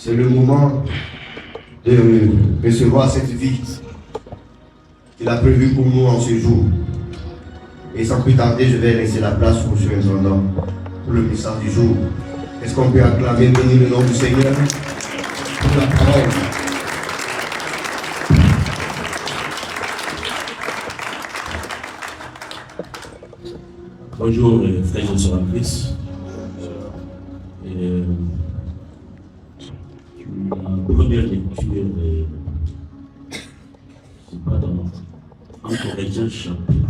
C'est le moment de recevoir cette vie qu'il a prévue pour nous en ce jour. Et sans plus tarder, je vais laisser la place pour M. Nzonda pour le message du jour. Est-ce qu'on peut acclamer, bénir le nom du Seigneur pour la parole? Bonjour frères et sœurs en Christ. La première lecture c'est pas dans 1 Corinthiens chapitre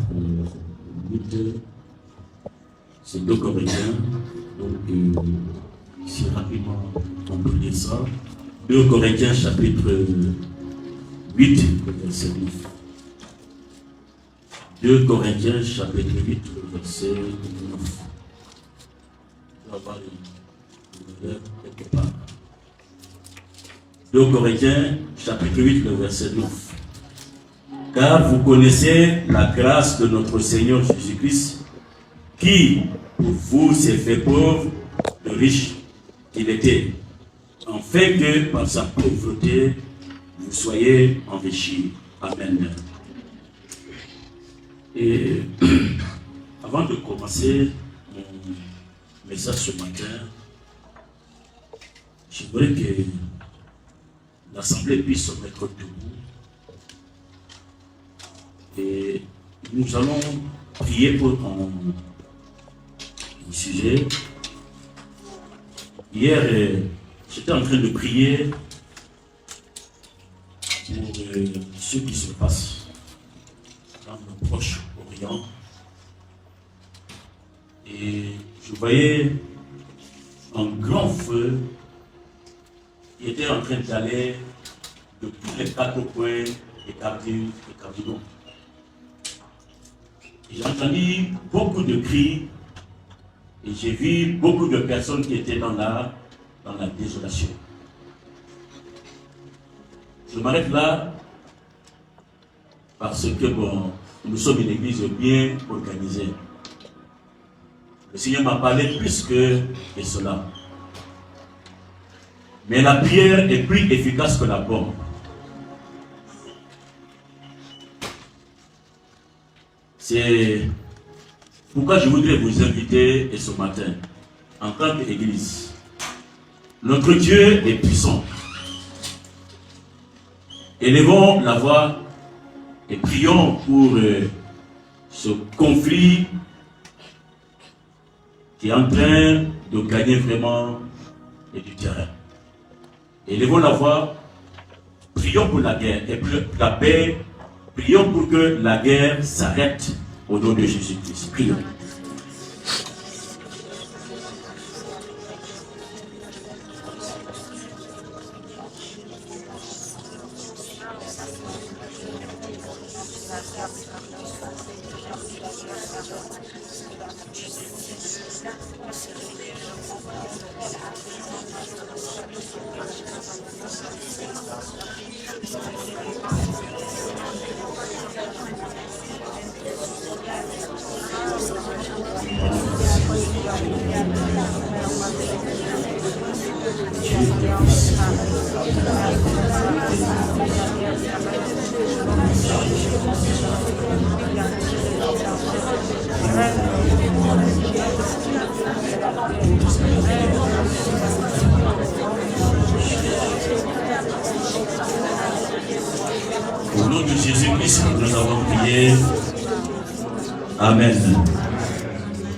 8, c'est 2 Corinthiens, donc ici rapidement on peut lire ça. 2 Corinthiens chapitre 8, verset 9. 2 Corinthiens chapitre 8, verset 9. On va voir quelque part. 2 Corinthiens chapitre 8, le verset 9. Car vous connaissez la grâce de notre Seigneur Jésus-Christ, qui, pour vous, s'est fait pauvre, de riche qu'il était, afin que, par sa pauvreté, vous soyez enrichis. Amen. Et avant de commencer mon message ce matin, je voudrais que l'Assemblée puisse se mettre debout. Et nous allons prier pour un sujet. Hier, j'étais en train de prier pour ce qui se passe dans le Proche-Orient. Et je voyais un grand feu qui était en train d'aller de tous les 4 coins des cardinaux. J'ai entendu beaucoup de cris et j'ai vu beaucoup de personnes qui étaient dans la désolation. Je m'arrête là parce que nous sommes une église bien organisée. Le Seigneur m'a parlé plus que cela. Mais la prière est plus efficace que la bombe. C'est pourquoi je voudrais vous inviter ce matin, en tant qu'Église. Notre Dieu est puissant. Élevons la voix et prions pour ce conflit qui est en train de gagner vraiment du terrain. Élevons la voix, prions pour la guerre et pour la paix. Prions pour que la guerre s'arrête au nom de Jésus-Christ. Prions. Au nom de Jésus-Christ, nous avons prié. Amen.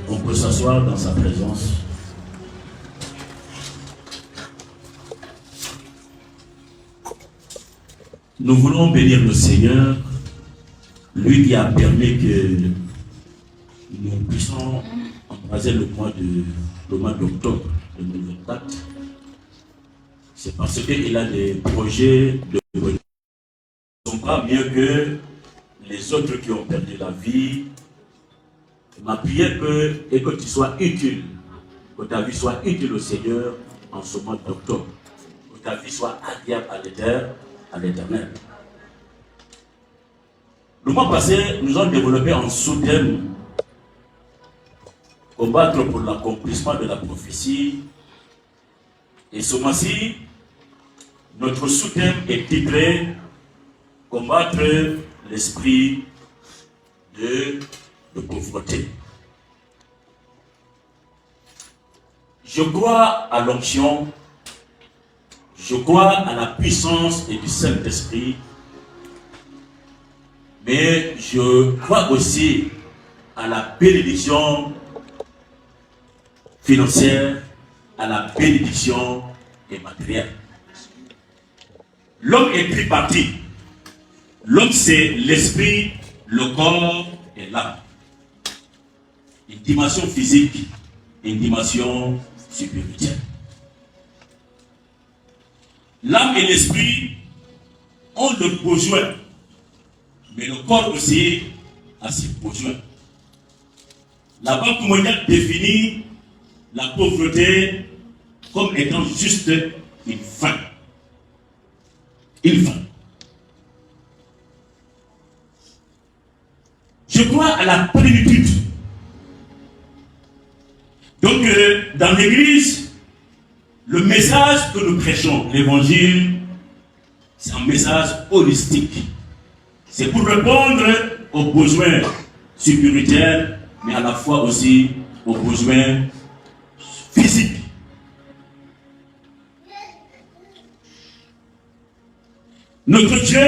On peut s'asseoir dans sa présence. Nous voulons bénir le Seigneur, lui qui a permis que nous puissions embraser le mois d'octobre 2024. C'est parce qu'il a des projets de ne sont pas mieux que les autres qui ont perdu la vie. Ma prière est que tu sois utile, que ta vie soit utile au Seigneur en ce mois d'octobre, que ta vie soit agréable à l'Éternel. Le mois passé, nous avons développé un sous-thème: combattre pour l'accomplissement de la prophétie. Et ce mois-ci, Notre sous-thème est titré « Combattre l'esprit de pauvreté ». Je crois à l'onction, je crois à la puissance et du Saint-Esprit, mais je crois aussi à la bénédiction financière, à la bénédiction matérielle. L'homme est tripartite. L'homme, c'est l'esprit, le corps et l'âme. Une dimension physique, une dimension spirituelle. L'âme et l'esprit ont le besoin, mais le corps aussi a ses besoins. La Banque mondiale définit la pauvreté comme étant juste une faim. Une faim. Je crois à la plénitude. Donc, dans l'église, le message que nous prêchons, l'évangile, c'est un message holistique. C'est pour répondre aux besoins spirituels, mais à la fois aussi aux besoins physiques. Notre Dieu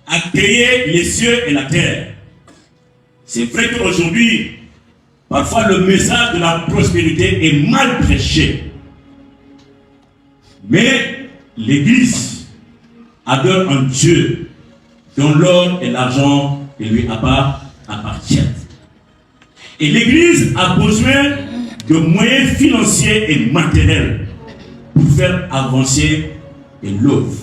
a créé les cieux et la terre. C'est vrai qu'aujourd'hui, parfois le message de la prospérité est mal prêché. Mais l'Église adore un Dieu dont l'or et l'argent lui appartiennent. Et l'Église a besoin de moyens financiers et matériels pour faire avancer l'œuvre.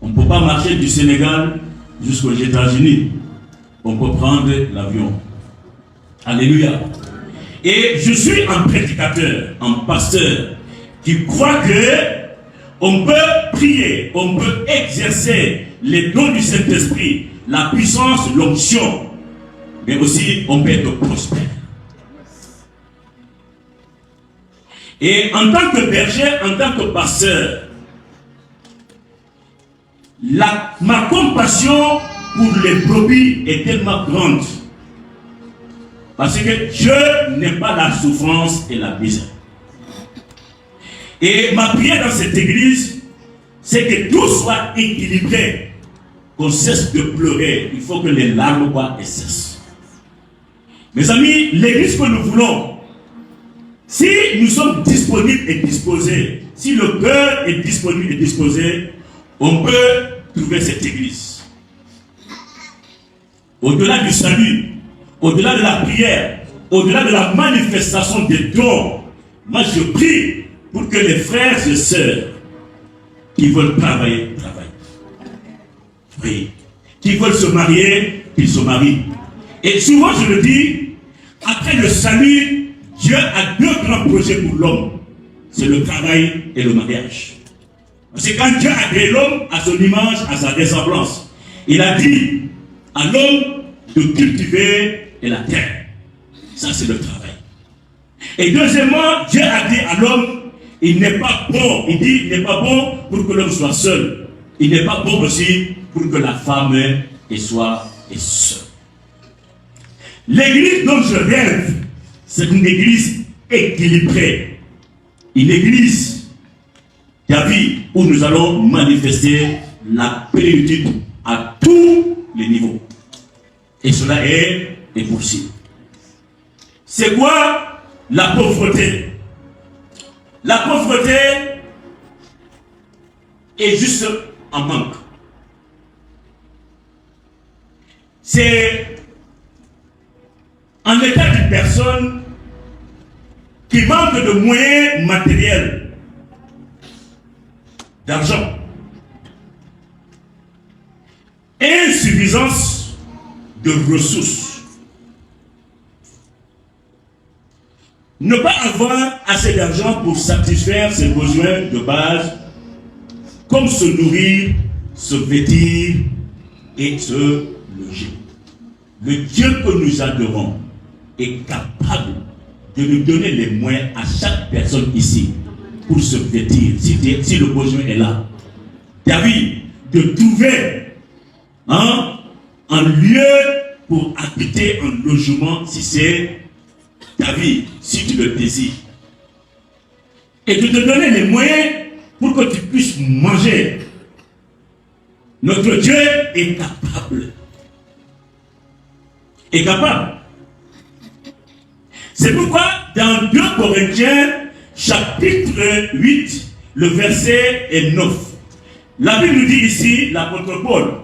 On ne peut pas marcher du Sénégal jusqu'aux États-Unis. On peut prendre l'avion. Alléluia. Et je suis un prédicateur, un pasteur qui croit que on peut prier, on peut exercer les dons du Saint-Esprit, la puissance, l'onction, mais aussi on peut être prospère. Et en tant que berger, en tant que pasteur, ma compassion pour les brebis est tellement grande. Parce que Dieu n'aime pas la souffrance et la misère. Et ma prière dans cette église, c'est que tout soit équilibré. Qu'on cesse de pleurer. Il faut que les larmes cessent. Mes amis, l'église que nous voulons, si nous sommes disponibles et disposés, si le cœur est disponible et disposé, on peut trouver cette église. Au-delà du salut, au-delà de la prière, au-delà de la manifestation des dons, moi je prie pour que les frères et sœurs qui veulent travailler. Oui. Qui veulent se marier, qu'ils se marient. Et souvent je le dis, après le salut, Dieu a deux grands projets pour l'homme. C'est le travail et le mariage. C'est quand Dieu a créé l'homme à son image, à sa ressemblance. Il a dit à l'homme de cultiver la terre. Ça, c'est le travail. Et deuxièmement, Dieu a dit à l'homme, il n'est pas bon. Il dit, il n'est pas bon pour que l'homme soit seul. Il n'est pas bon aussi pour que la femme soit seule. L'église dont je rêve, c'est une église équilibrée. Une église David, où nous allons manifester la plénitude à tous les niveaux. Et cela est possible. C'est quoi la pauvreté? La pauvreté est juste un manque. C'est un état d'une personne qui manque de moyens matériels, d'argent, insuffisance de ressources, ne pas avoir assez d'argent pour satisfaire ses besoins de base, comme se nourrir, se vêtir et se loger. Le Dieu que nous adorons est capable de nous donner les moyens à chaque personne ici pour se vêtir, si le besoin est là. David, de trouver un lieu pour habiter un logement, si c'est David, si tu le désires. Et de te donner les moyens pour que tu puisses manger. Notre Dieu est capable. Est capable. C'est pourquoi dans 2 Corinthiens, chapitre 8, le verset 9, la Bible nous dit ici, l'apôtre Paul,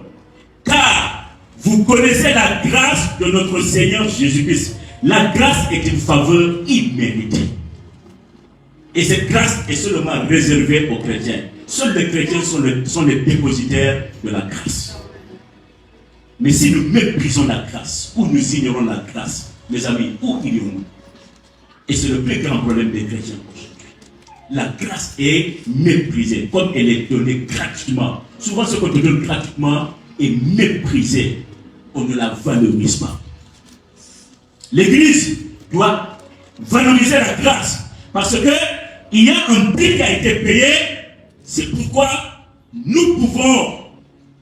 car vous connaissez la grâce de notre Seigneur Jésus-Christ. La grâce est une faveur imméritée. Et cette grâce est seulement réservée aux chrétiens. Seuls les chrétiens sont les dépositaires de la grâce. Mais si nous méprisons la grâce, ou nous ignorons la grâce, mes amis, où irons-nous? Et c'est le plus grand problème des chrétiens aujourd'hui. La grâce est méprisée, comme elle est donnée gratuitement. Souvent, ce qu'on te donne gratuitement est méprisé. On ne la valorise pas. L'Église doit valoriser la grâce. Parce que il y a un prix qui a été payé. C'est pourquoi nous pouvons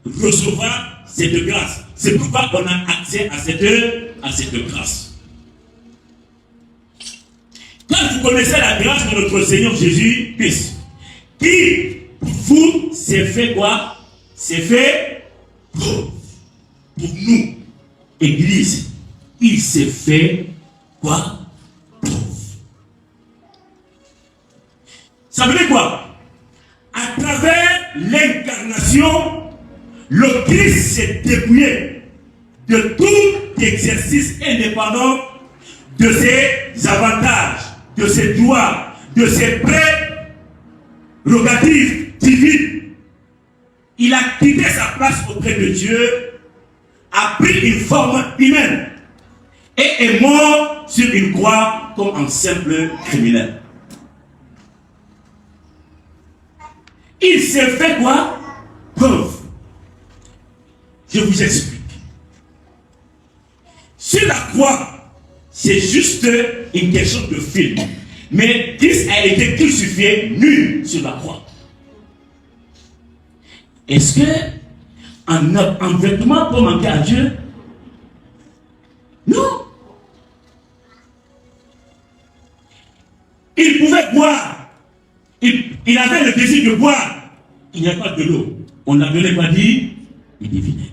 recevoir cette grâce. C'est pourquoi on a accès à cette grâce. Quand vous connaissez la grâce de notre Seigneur Jésus-Christ, qui pour vous s'est fait quoi? C'est fait pour nous, Église. Il s'est fait quoi? Ça veut dire quoi? À travers l'incarnation, le Christ s'est dépouillé de tout exercice indépendant de ses avantages, de ses droits, de ses prérogatives divines. Il a quitté sa place auprès de Dieu, a pris une forme humaine et est mort sur une croix comme un simple criminel. Il s'est fait quoi? Pauvre. Je vous explique. Sur la croix, c'est juste une question de film. Mais Christ a été crucifié nu sur la croix. Est-ce que un vêtement peut manquer à Dieu? Non. Il pouvait boire. Il avait le désir de boire. Il n'y a pas de l'eau. On n'a donné pas dit, il dit vinaigre.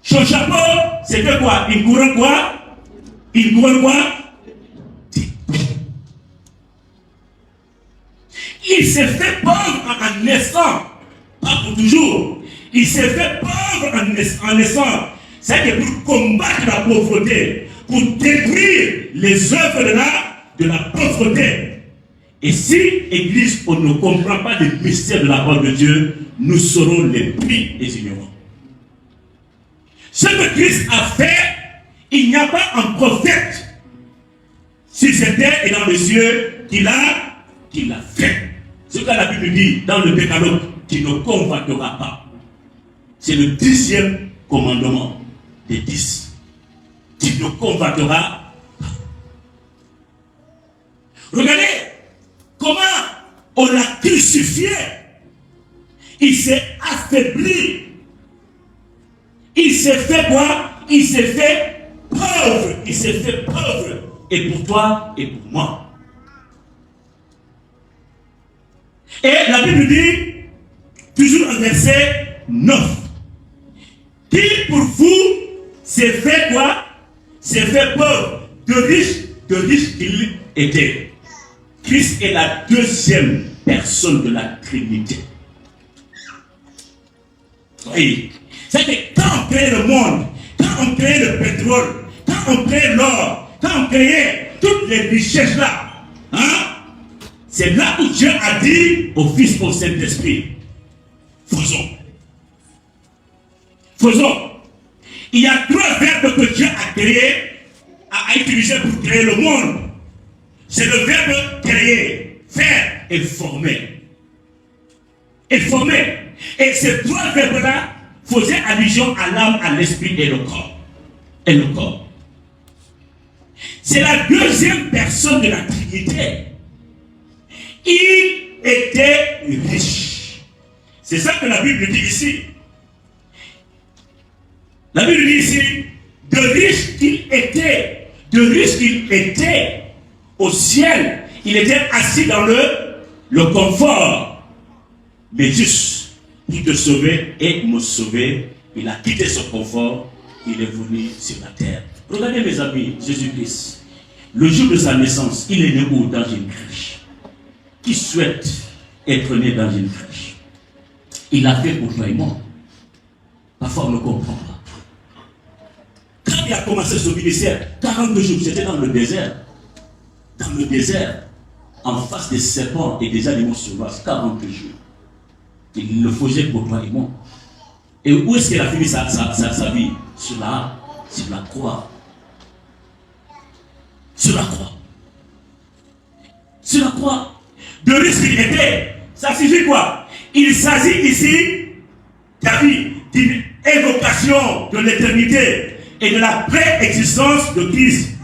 Son chapeau, c'était quoi? Une couronne quoi? Une couronne quoi? Il s'est fait pauvre en naissant. Pas pour toujours. Il s'est fait pauvre en naissant. C'est pour combattre la pauvreté, pour détruire les œuvres de la pauvreté. Et si, Église, on ne comprend pas le mystère de la parole de Dieu, nous serons les pris des ignorants. Ce que Christ a fait, il n'y a pas un prophète sur cette terre et dans les cieux qui l'a fait. Ce que la Bible dit dans le Décalogue, qui ne convoitera pas. C'est le 10e commandement des 10. Qui ne convoitera pas. Regardez comment on l'a crucifié. Il s'est affaibli. Il s'est fait quoi? Il s'est fait pauvre. Il s'est fait pauvre. Et pour toi et pour moi. Et la Bible dit, toujours en verset 9, qui pour vous s'est fait quoi? S'est fait pauvre. De riche qu'il était. Christ est la deuxième personne de la Trinité. Oui. C'est que quand on crée le monde, quand on crée le pétrole, quand on crée l'or, quand on crée toutes les richesses là, hein, c'est là où Dieu a dit au Fils, au Saint-Esprit, faisons. Faisons. Il y a 3 verbes que Dieu a créés, a utilisé pour créer le monde. C'est le verbe créer, faire et former. Et former. Et ces 3 verbes-là faisaient allusion à l'âme, à l'esprit et le corps. Et le corps. C'est la deuxième personne de la Trinité. Il était riche. C'est ça que la Bible dit ici. La Bible dit ici, de riche qu'il était au ciel, il était assis dans le confort. Mais juste pour te sauver et me sauver, il a quitté son confort, il est venu sur la terre. Regardez mes amis, Jésus-Christ, le jour de sa naissance, il est né où? Dans une crèche. Qui souhaite être né dans une crèche? Il a fait pour toi et moi. Parfois on ne comprend pas. Quand il a commencé son ministère, 42 jours, c'était dans le désert. Dans le désert, en face des serpents et des animaux sauvages, 42 jours. Il le faisait pour toi et moi. Et où est-ce qu'il a fini sa vie? Sur la croix. Sur la croix. Sur la croix. De risque qu'il était. Ça signifie quoi? Il s'agit ici, David, d'une évocation de l'éternité et de la préexistence de Christ.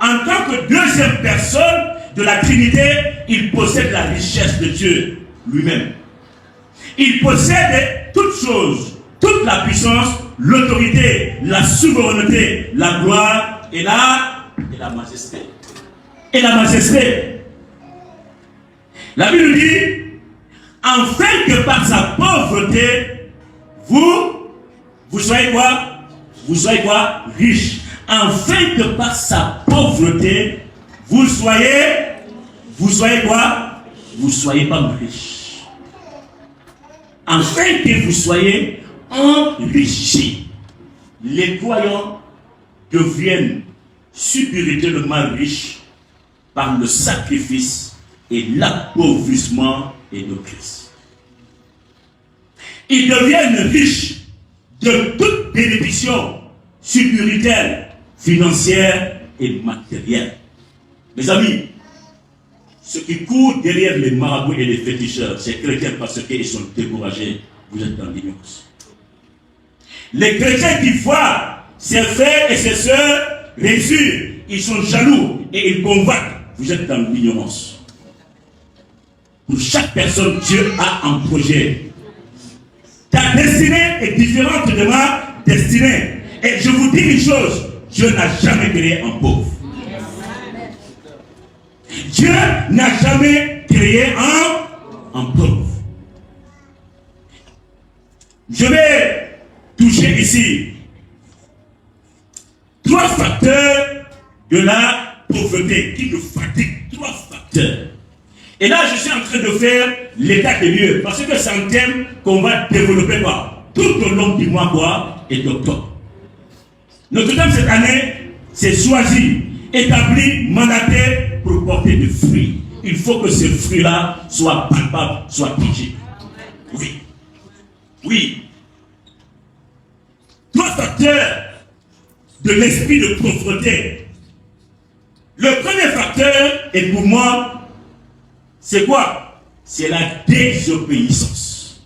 En tant que deuxième personne de la Trinité, il possède la richesse de Dieu lui-même. Il possède toutes choses, toute la puissance, l'autorité, la souveraineté, la gloire et la majesté. Et la majesté. La Bible dit, afin que par sa pauvreté, vous soyez quoi? Vous soyez quoi? Riche. Afin que par sa pauvreté, vous soyez quoi? Vous soyez pas riche. Afin que vous soyez enrichis. Les croyants deviennent spirituellement riches par le sacrifice et l'appauvrissement de Christ. Ils deviennent riches de toute bénédiction spirituelle, financière et matérielle. Mes amis, ceux qui courent derrière les marabouts et les féticheurs, ces chrétiens parce qu'ils sont découragés, vous êtes dans l'ignorance. Les chrétiens qui voient ses frères et ses sœurs réussir, ils sont jaloux et ils convoitent, vous êtes dans l'ignorance. Pour chaque personne, Dieu a un projet. Ta destinée est différente de ma destinée. Et je vous dis une chose, Dieu n'a jamais créé un pauvre. Dieu n'a jamais créé un pauvre. Je vais toucher ici 3 facteurs de la pauvreté qui nous fatiguent. 3 facteurs. Et là, je suis en train de faire l'état des lieux, parce que c'est un thème qu'on va développer tout au long du mois et d'octobre. Notre thème cette année, c'est choisi, établi, mandaté pour porter des fruits. Il faut que ces fruits-là soient palpables, soient tangibles. Oui. Oui. 3 facteurs de l'esprit de pauvreté. Le premier facteur, et pour moi, c'est quoi? C'est la désobéissance.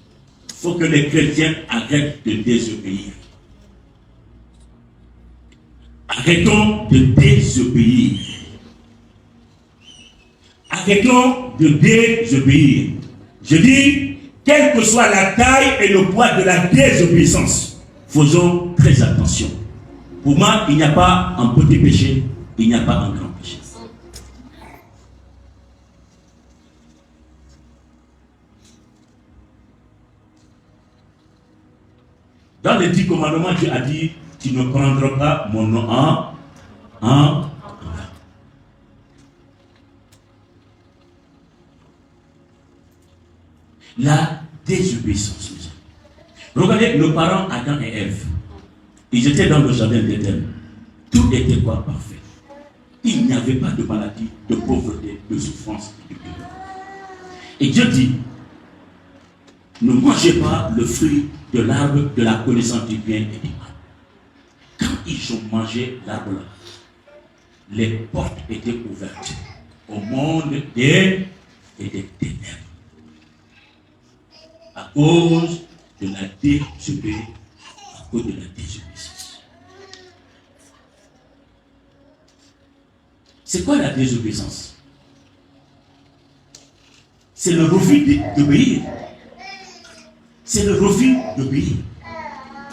Il faut que les chrétiens arrêtent de désobéir. Arrêtons de désobéir. Arrêtons de désobéir. Je dis, quelle que soit la taille et le poids de la désobéissance, faisons très attention. Pour moi, il n'y a pas un petit péché, il n'y a pas un grand péché. Dans les 10 commandements, Dieu a dit, tu ne prendras pas mon nom en la désobéissance. Regardez nos parents Adam et Ève. Ils étaient dans le jardin d'Éden. Tout était quoi? Parfait. Il n'y avait pas de maladie, de pauvreté, de souffrance, de douleur. Et Dieu dit, ne mangez pas le fruit de l'arbre de la connaissance du bien et du mal. Quand ils ont mangé l'arbre là, les portes étaient ouvertes au monde des ténèbres. À cause de la désobéissance. À cause de la désobéissance. C'est quoi la désobéissance? C'est le refus d'obéir. C'est le refus d'obéir.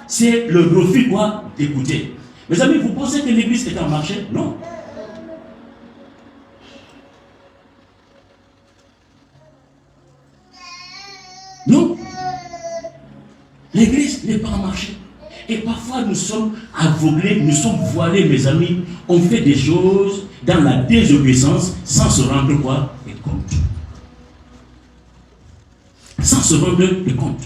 C'est le refus quoi? D'écouter. Mes amis, vous pensez que l'église est en marché? Non. Non. L'église n'est pas en marché. Et parfois nous sommes aveuglés, nous sommes voilés, mes amis. On fait des choses dans la désobéissance sans se rendre quoi? Compte. Sans se rendre compte.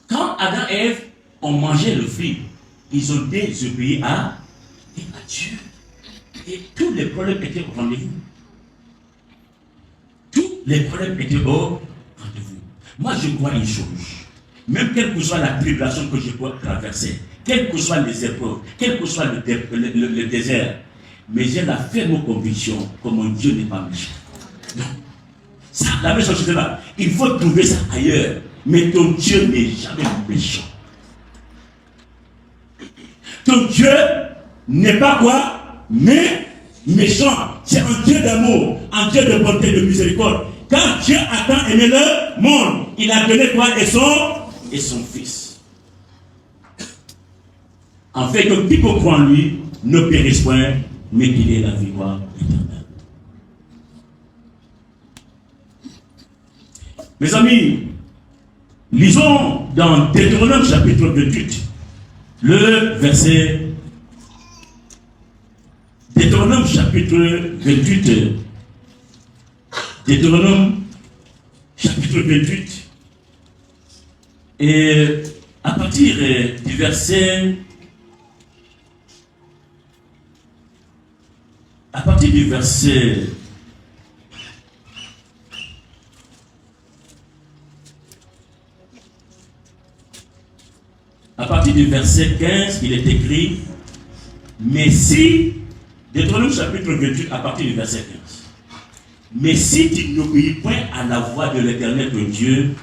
Quand Adam et Ève ont mangé le fruit, ils ont désobéi à Dieu. Et tous les problèmes étaient au rendez-vous. Tous les problèmes étaient au rendez-vous. Moi, je crois une chose. Même quelle que soit la tribulation que je peux traverser, quelles que soient les épreuves, quel que soit le désert, mais j'ai la ferme conviction que mon Dieu n'est pas méchant. Non. Ça, la méchanceté là, il faut trouver ça ailleurs. Mais ton Dieu n'est jamais méchant. Ton Dieu n'est pas quoi? Mais méchant. C'est un Dieu d'amour, un Dieu de bonté, de miséricorde. Quand Dieu a tant aimé le monde, il a donné quoi? Et son Fils. En fait, que quiconque croit en lui ne périsse point, mais qu'il ait la vie éternelle. Mes amis, lisons dans Deutéronome chapitre 28, le verset. Deutéronome chapitre 28. Deutéronome chapitre 28. Et à partir du verset. À partir du verset. À partir du verset 15, il est écrit, mais si, Deutéronome chapitre 28, à partir du verset 15, mais si tu n'obéis point à la voix de l'Éternel ton Dieu,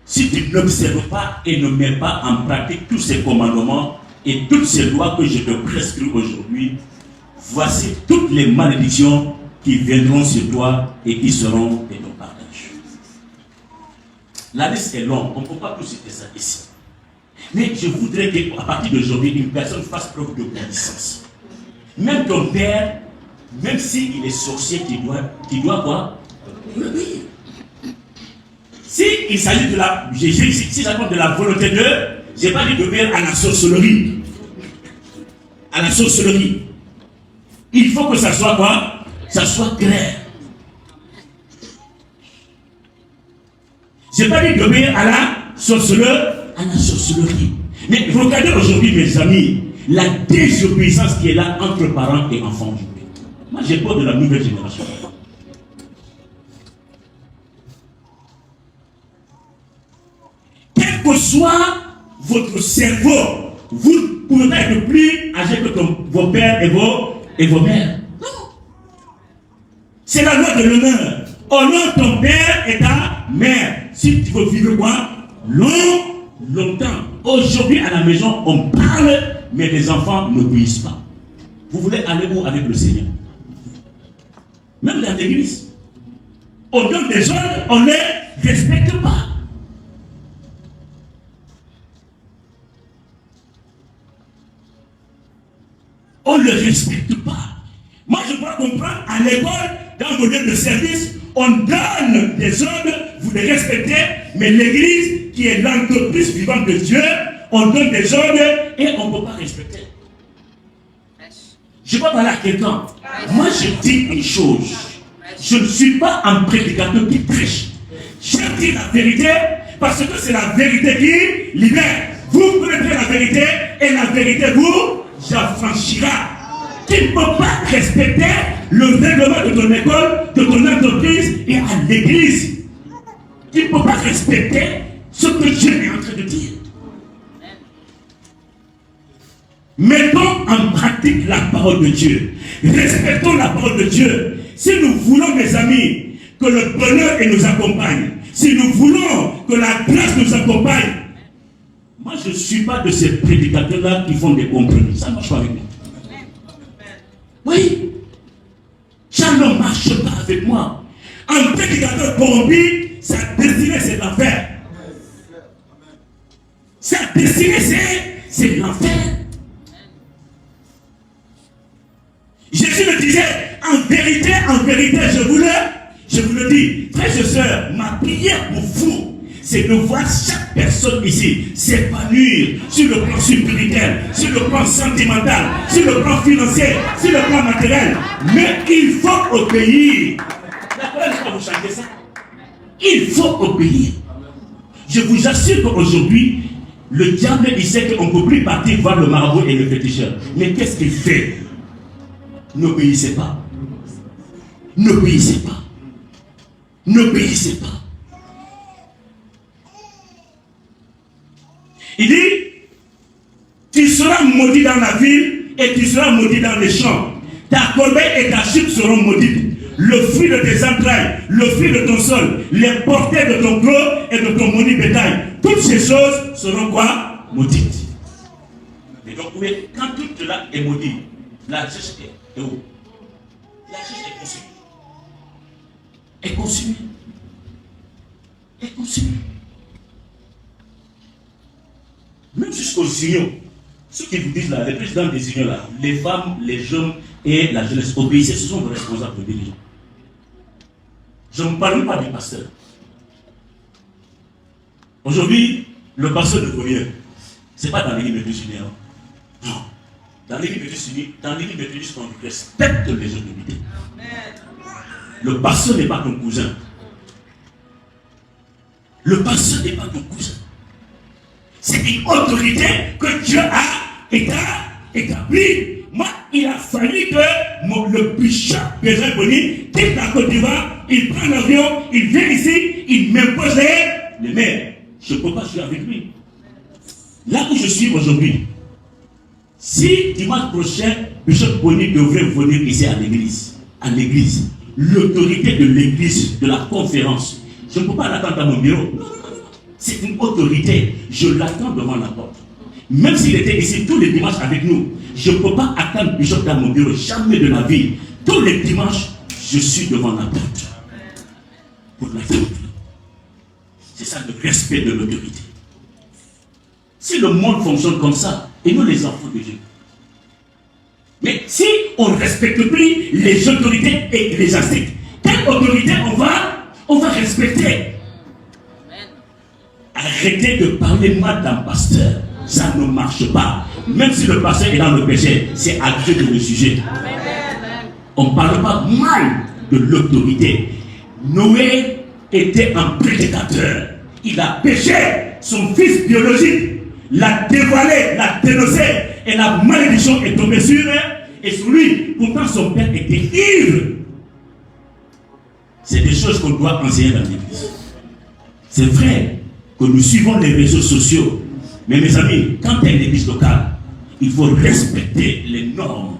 si tu n'observes pas et ne mets pas en pratique tous ces commandements et toutes ces lois que je te prescris aujourd'hui, voici toutes les malédictions qui viendront sur toi et qui seront de ton partage. La liste est longue, on ne peut pas tout citer ça ici. Mais je voudrais qu'à partir d'aujourd'hui, une personne fasse preuve d'obéissance. Même ton père, même s'il est sorcier, tu dois quoi? Obéir. Si il s'agit de la, si ça compte de la volonté de, je n'ai pas dit d'obéir à la sorcellerie. À la sorcellerie. Il faut que ça soit quoi? Ça soit clair. Je n'ai pas dit d'obéir à la sorcellerie. Mais regardez aujourd'hui, mes amis, la désobéissance qui est là entre parents et enfants. Moi, j'ai peur de la nouvelle génération. Quel que soit votre cerveau, vous ne pouvez pas être plus âgé que vos pères et vos mères. Non. C'est la loi de l'honneur. Honore ton père et ta mère. Si tu veux vivre quoi? Longtemps. Aujourd'hui, à la maison, on parle, mais les enfants n'obéissent pas. Vous voulez aller où avec le Seigneur? Même dans l'église. On donne des ordres, on ne les respecte pas. On ne le respecte pas. Moi, je crois comprendre à l'école, dans vos lieux de service, on donne des ordres, vous les respectez, mais l'église, qui est l'entreprise vivante de Dieu, on donne des ordres et on ne peut pas respecter. Je ne vais pas parler à quelqu'un. Moi, je dis une chose. Je ne suis pas un prédicateur qui prêche. Je dis la vérité parce que c'est la vérité qui libère. Vous connaîtrez la vérité et la vérité vous affranchira. Tu ne peux pas respecter le règlement de ton école, de ton entreprise et à l'église. Tu ne peux pas respecter ce que Dieu est en train de dire. Mettons en pratique la parole de Dieu. Respectons la parole de Dieu. Si nous voulons, mes amis, que le bonheur nous accompagne, si nous voulons que la grâce nous accompagne, moi je ne suis pas de ces prédicateurs-là qui font des compromis. Ça ne marche pas avec moi. Oui. Ça ne marche pas avec moi. Un prédicateur corrompu, sa destinée c'est l'enfer. Sa destinée c'est l'enfer. Jésus me disait, en vérité, je vous le dis, frères et sœurs, ma prière pour vous, c'est de voir chaque personne ici s'épanouir sur le plan spirituel, sur le plan sentimental, sur le plan financier, sur le plan matériel. Mais il faut obéir. Vous chantez ça? Il faut obéir. Je vous assure qu'aujourd'hui, le diable, il sait qu'on ne peut plus partir voir le marabout et le féticheur. Mais qu'est-ce qu'il fait? N'obéissez pas. N'obéissez pas. N'obéissez pas. Il dit, tu seras maudit dans la ville et tu seras maudit dans les champs. Ta corbeille et ta chute seront maudites. Le fruit de tes entrailles, le fruit de ton sol, les portées de ton gros et de ton maudit bétail. Toutes ces choses seront quoi? Maudites. Et donc, oui, quand tout cela est maudit, la richesse est où? La richesse est consumée. Est consumée. Est consumée. Même jusqu'aux unions. Ceux qui vous disent là, les présidents des unions là, les femmes, les jeunes et la jeunesse, obéissez, ce sont vos responsables de dirigeants. Je ne parle pas du pasteur. Aujourd'hui, le pasteur ne vaut rien. Ce n'est pas dans l'église méthodiste. Non. Dans l'église méthodiste, on respecte les autorités. Le pasteur n'est pas ton cousin. Le pasteur n'est pas ton cousin. C'est une autorité que Dieu a établie. Moi, il a fallu que le bishop Bézard Boni quitte la Côte d'Ivoire, il prend l'avion, il vient ici, il m'impose les mains. Je ne peux pas jouer avec lui. Là où je suis aujourd'hui, si dimanche prochain, Bishop Boni devrait venir ici à l'église, l'autorité de l'église, de la conférence, je ne peux pas l'attendre à mon bureau. Non. C'est une autorité. Je l'attends devant la porte. Même s'il était ici tous les dimanches avec nous, je ne peux pas attendre le bishop dans mon bureau. Jamais de la vie. Tous les dimanches, je suis devant la porte. Pour l'attendre. C'est ça le respect de l'autorité. Si le monde fonctionne comme ça, et nous les enfants de Dieu. Mais si on ne respecte plus les autorités ecclésiastiques, quelle autorité on va respecter? Arrêtez de parler mal d'un pasteur. Ça ne marche pas. Même si le pasteur est dans le péché, c'est à Dieu de le juger. On ne parle pas mal de l'autorité. Noé était un prédicateur. Il a péché. Son fils biologique l'a dévoilé, l'a dénoncé. Et la malédiction est tombée sur lui. Pourtant son père était ivre. C'est des choses qu'on doit enseigner dans l'église. C'est vrai que nous suivons les réseaux sociaux. Mais mes amis, quand il y a une église locale, il faut respecter les normes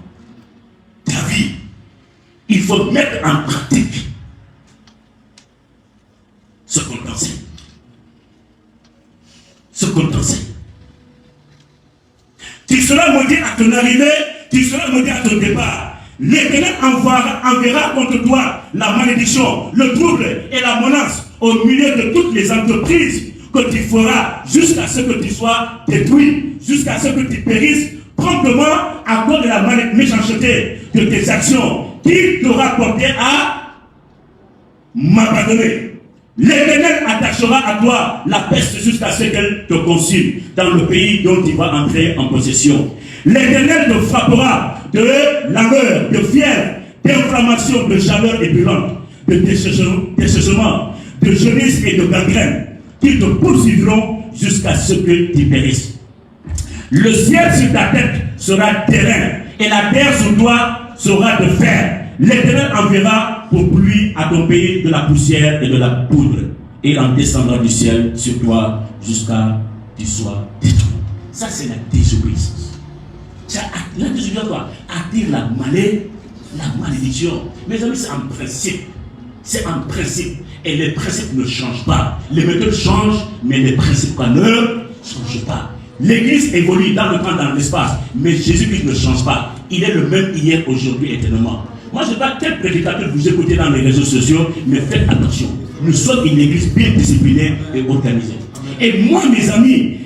de la vie. Il faut mettre en pratique ce qu'on enseigne. Ce qu'on enseigne. Tu seras maudit à ton arrivée, tu seras maudit à ton départ. L'Éternel enverra contre toi la malédiction, le trouble et la menace au milieu de toutes les entreprises que tu feras jusqu'à ce que tu sois détruit, jusqu'à ce que tu périsses promptement à cause de la méchanceté de tes actions qui t'aura porté à m'abandonner. L'Éternel attachera à toi la peste jusqu'à ce qu'elle te consume dans le pays dont tu vas entrer en possession. L'Éternel te frappera de langueur, de fièvre, d'inflammation, de chaleur ébulliente, de dessèchement, de jaunisse et de gangrène, qui te poursuivront jusqu'à ce que tu périsses. Le ciel sur ta tête sera d'airain, et la terre sous toi sera de fer. L'Éternel enverra pour pluie à ton pays de la poussière et de la poudre, et il en descendra du ciel sur toi jusqu'à ce que tu sois détruit. Ça, c'est la désobéissance. La désobéissance attire la malédiction. Mes amis, c'est un principe. C'est un principe. Et les principes ne changent pas. Les méthodes changent, mais les principes ne changent pas. L'église évolue dans le temps, dans l'espace, mais Jésus-Christ ne change pas. Il est le même hier, aujourd'hui, éternellement. Moi, je ne sais pas quel prédicateur vous écoutez dans les réseaux sociaux, mais faites attention. Nous sommes une église bien disciplinée et organisée. Et moi, mes amis,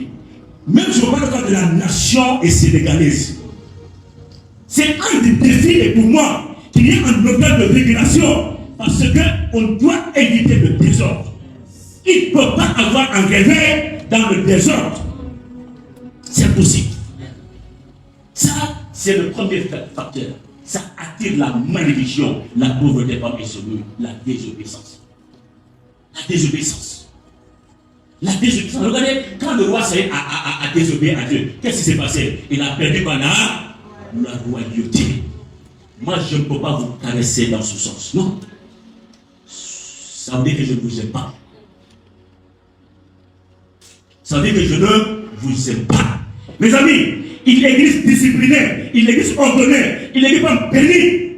même si on parle de la nation et sénégalaise, c'est un des défis, et pour moi, qu'il y ait un hôtel de régulation, parce qu'on doit éviter le désordre. Il ne peut pas avoir un réveil dans le désordre. C'est impossible. Ça, c'est le premier facteur. Ça attire la malédiction, la pauvreté parmi celui, la désobéissance. La désobéissance. La désobéissance. Regardez, quand le roi Saïd a désobéi à Dieu, qu'est-ce qui s'est passé? Il a perdu par la royauté. Moi, je ne peux pas vous caresser dans ce sens. Non. Ça veut dire que je ne vous aime pas. Ça veut dire que je ne vous aime pas. Mes amis, une église disciplinée, une église ordonnée, une église bénie,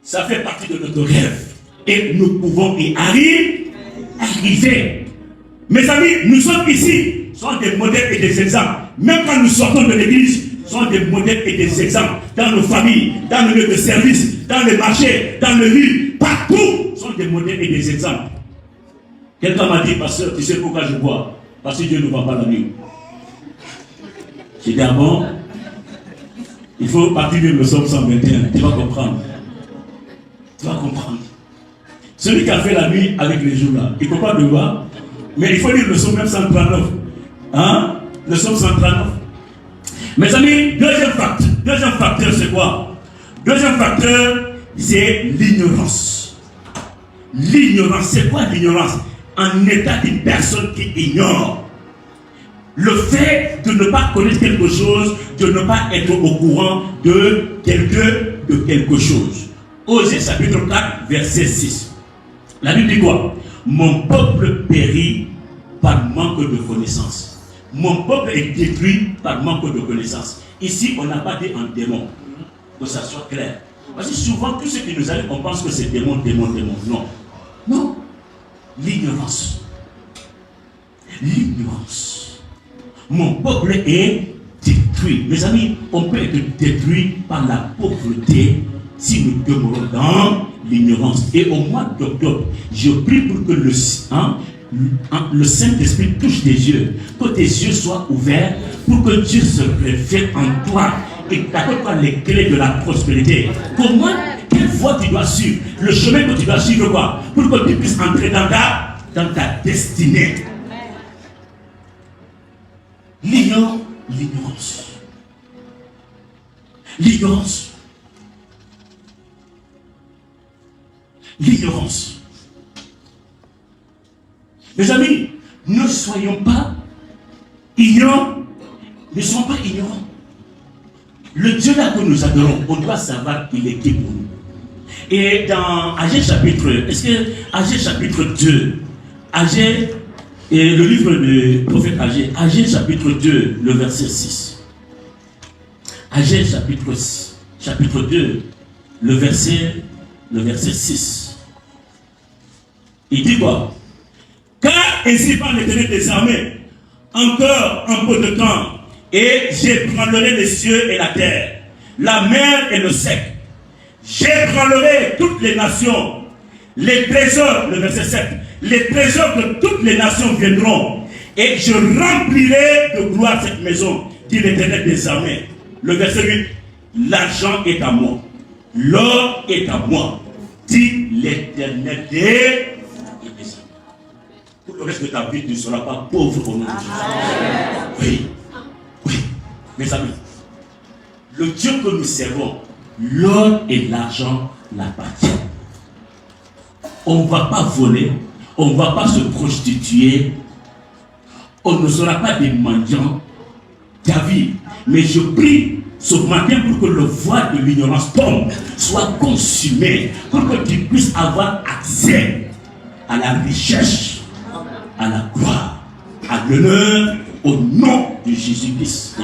ça fait partie de notre rêve. Et nous pouvons y arriver. Mes amis, nous sommes ici, sont des modèles et des exemples. Même quand nous sortons de l'église, sont des modèles et des exemples. Dans nos familles, dans nos lieux de service, dans les marchés, dans le lit, partout, sont des modèles et des exemples. Quelqu'un m'a dit, pasteur, tu sais pourquoi je bois? Parce que Dieu ne voit pas la nuit. J'ai dit, ah bon? Il faut partir de le psaume 121. Tu vas comprendre. Tu vas comprendre. Celui qui a fait la nuit avec les jours là, il ne peut pas le voir. Mais il faut lire le psaume 139. Hein? Le psaume 139. Mes amis, deuxième facteur, c'est quoi? Deuxième facteur, c'est l'ignorance. L'ignorance, c'est quoi l'ignorance? Un état d'une personne qui ignore. Le fait de ne pas connaître quelque chose, de ne pas être au courant de quelque chose. Osée chapitre 4, verset 6. La Bible dit quoi? Mon peuple périt par manque de connaissance. Mon peuple est détruit par manque de connaissance. Ici, on n'a pas dit un démon. Que ça soit clair. Parce que souvent, tout ce qui nous arrive, on pense que c'est démon. Non. Non. L'ignorance. L'ignorance. Mon peuple est détruit. Mes amis, on peut être détruit par la pauvreté si nous demeurons dans l'ignorance. Et au mois d'octobre, je prie pour que le Saint-Esprit touche tes yeux, que tes yeux soient ouverts, pour que Dieu se révèle en toi et t'apporte les clés de la prospérité. Comment, quelle voie tu dois suivre? Le chemin que tu dois suivre, quoi? Pour que tu puisses entrer dans ta destinée. L'ignorance. L'ignorance. L'ignorance. Mes amis, ne soyons pas ignorants. Ne soyons pas ignorants. Le Dieu là que nous adorons, on doit savoir qu'il est qui pour nous. Et dans Agé chapitre 2, Agé, et le livre du prophète Agé chapitre 2, le verset 6. Agé chapitre 2, le verset 6. Il dit quoi? Car ainsi parle l'Éternel des armées, encore un peu de temps, et j'ébranlerai les cieux et la terre, la mer et le sec. J'ébranlerai toutes les nations, les trésors, le verset 7, les trésors de toutes les nations viendront, et je remplirai de gloire cette maison, dit l'Éternel des armées. Le verset 8, l'argent est à moi, l'or est à moi, dit l'Éternel des armées. Pour le reste de ta vie, tu ne seras pas pauvre au nom de Jésus. Oui, mes amis, le Dieu que nous servons, l'or et l'argent l'appartiennent. On ne va pas voler, on ne va pas se prostituer, on ne sera pas des mendiants. David, mais je prie ce matin pour que le voile de l'ignorance tombe, soit consumé, pour que tu puisses avoir accès à la richesse, à la gloire, à l'honneur, au nom de Jésus-Christ.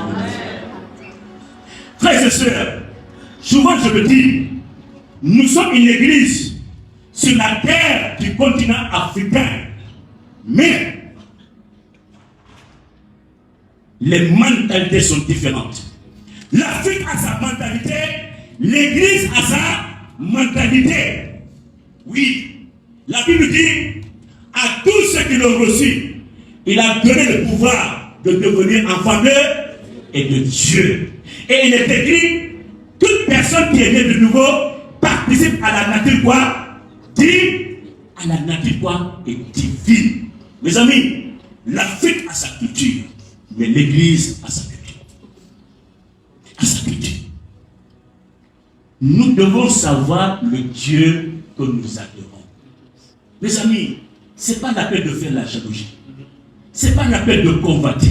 Frères et sœurs, souvent je me dis, nous sommes une église sur la terre du continent africain, mais les mentalités sont différentes. L'Afrique a sa mentalité, l'église a sa mentalité. Oui, la Bible dit, à tous ceux qui l'ont reçu, il a donné le pouvoir de devenir enfant d'eux et de Dieu. Et il est écrit, toute personne qui est née de nouveau participe à la nature quoi? À la nature quoi? Et divine. Mes amis, l'Afrique a sa culture, mais l'église a sa culture. A sa culture. Nous devons savoir le Dieu que nous adorons. Mes amis, ce n'est pas la peine de faire la jalousie. Ce n'est pas la peine de combattre.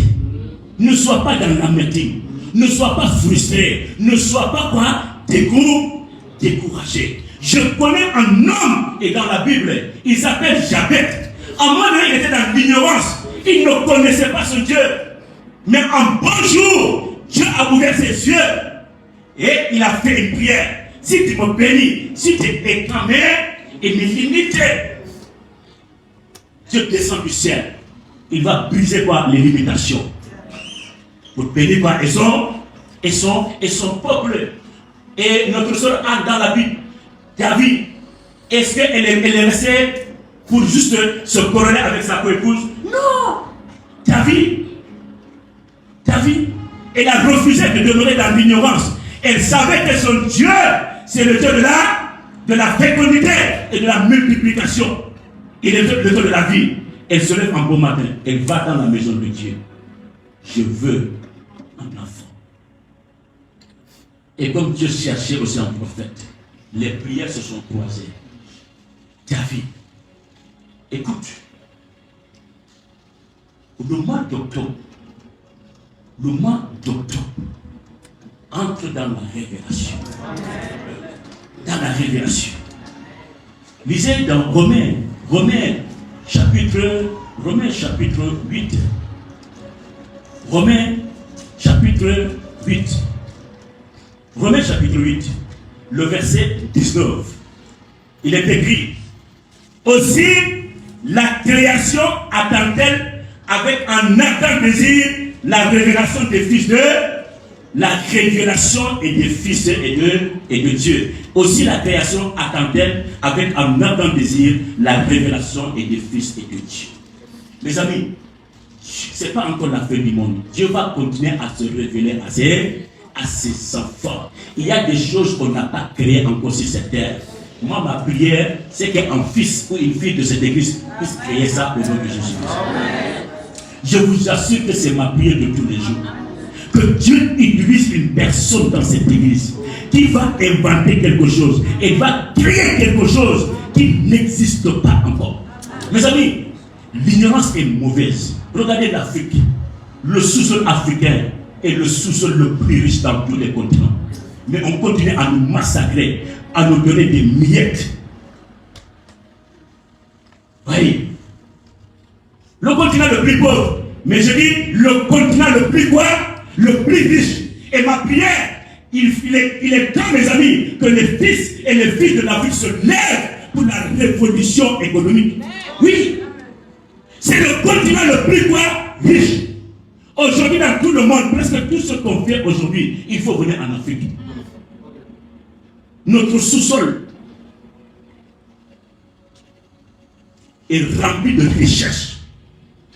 Ne sois pas dans l'amertume. Ne sois pas frustré. Ne sois pas quoi? Découragé. Je connais un homme, et dans la Bible, il s'appelle Jabet. À un moment donné, il était dans l'ignorance. Il ne connaissait pas son Dieu. Mais un bon jour, Dieu a ouvert ses yeux. Et il a fait une prière. Si tu me bénis, si tu éclames et mes limites, Dieu descend du ciel. Il va briser quoi? Les limitations. Pour bénir quoi? Et son peuple. Et notre soeur Anne dans la Bible, David, est-ce qu'elle est restée pour juste se couronner avec sa co-épouse? Non. David, elle a refusé de demeurer dans l'ignorance. Elle savait que son Dieu, c'est le Dieu de la fécondité et de la multiplication. Il est le Dieu de la vie. Elle se lève un beau matin. Elle va dans la maison de Dieu. Je veux un enfant. Et comme Dieu cherchait aussi un prophète, les prières se sont croisées. David, écoute, le mois d'octobre, entre dans la révélation. Dans la révélation. Lisez dans Romains chapitre 8. Romains chapitre 8. Romains chapitre 8. Le verset 19. Il est écrit. Aussi, la création attend-elle avec un ardent désir la révélation des fils de la révélation et des fils et de Dieu. Aussi la création attend-elle avec un ardent désir la révélation et des fils et de Dieu. Mes amis, ce n'est pas encore la fin du monde. Dieu va continuer à se révéler à ses enfants. Il y a des choses qu'on n'a pas créées encore sur cette terre. Moi, ma prière, c'est qu'un fils ou une fille de cette église puisse créer ça au nom de Jésus-Christ. Je vous assure que c'est ma prière de tous les jours. Que Dieu utilise une personne dans cette église qui va inventer quelque chose et va créer quelque chose qui n'existe pas encore. Mes amis, l'ignorance est mauvaise. Regardez l'Afrique. Le sous-sol africain est le sous-sol le plus riche dans tous les continents. Mais on continue à nous massacrer, à nous donner des miettes. Oui. Le continent le plus pauvre. Mais je dis le continent le plus quoi? Le plus riche. Et ma prière, il est temps, mes amis, que les fils et les filles de l'Afrique se lèvent pour la révolution économique. Oui. C'est le continent le plus quoi? Riche. Aujourd'hui, dans tout le monde, presque tout ce qu'on fait aujourd'hui, il faut venir en Afrique. Notre sous-sol est rempli de richesses.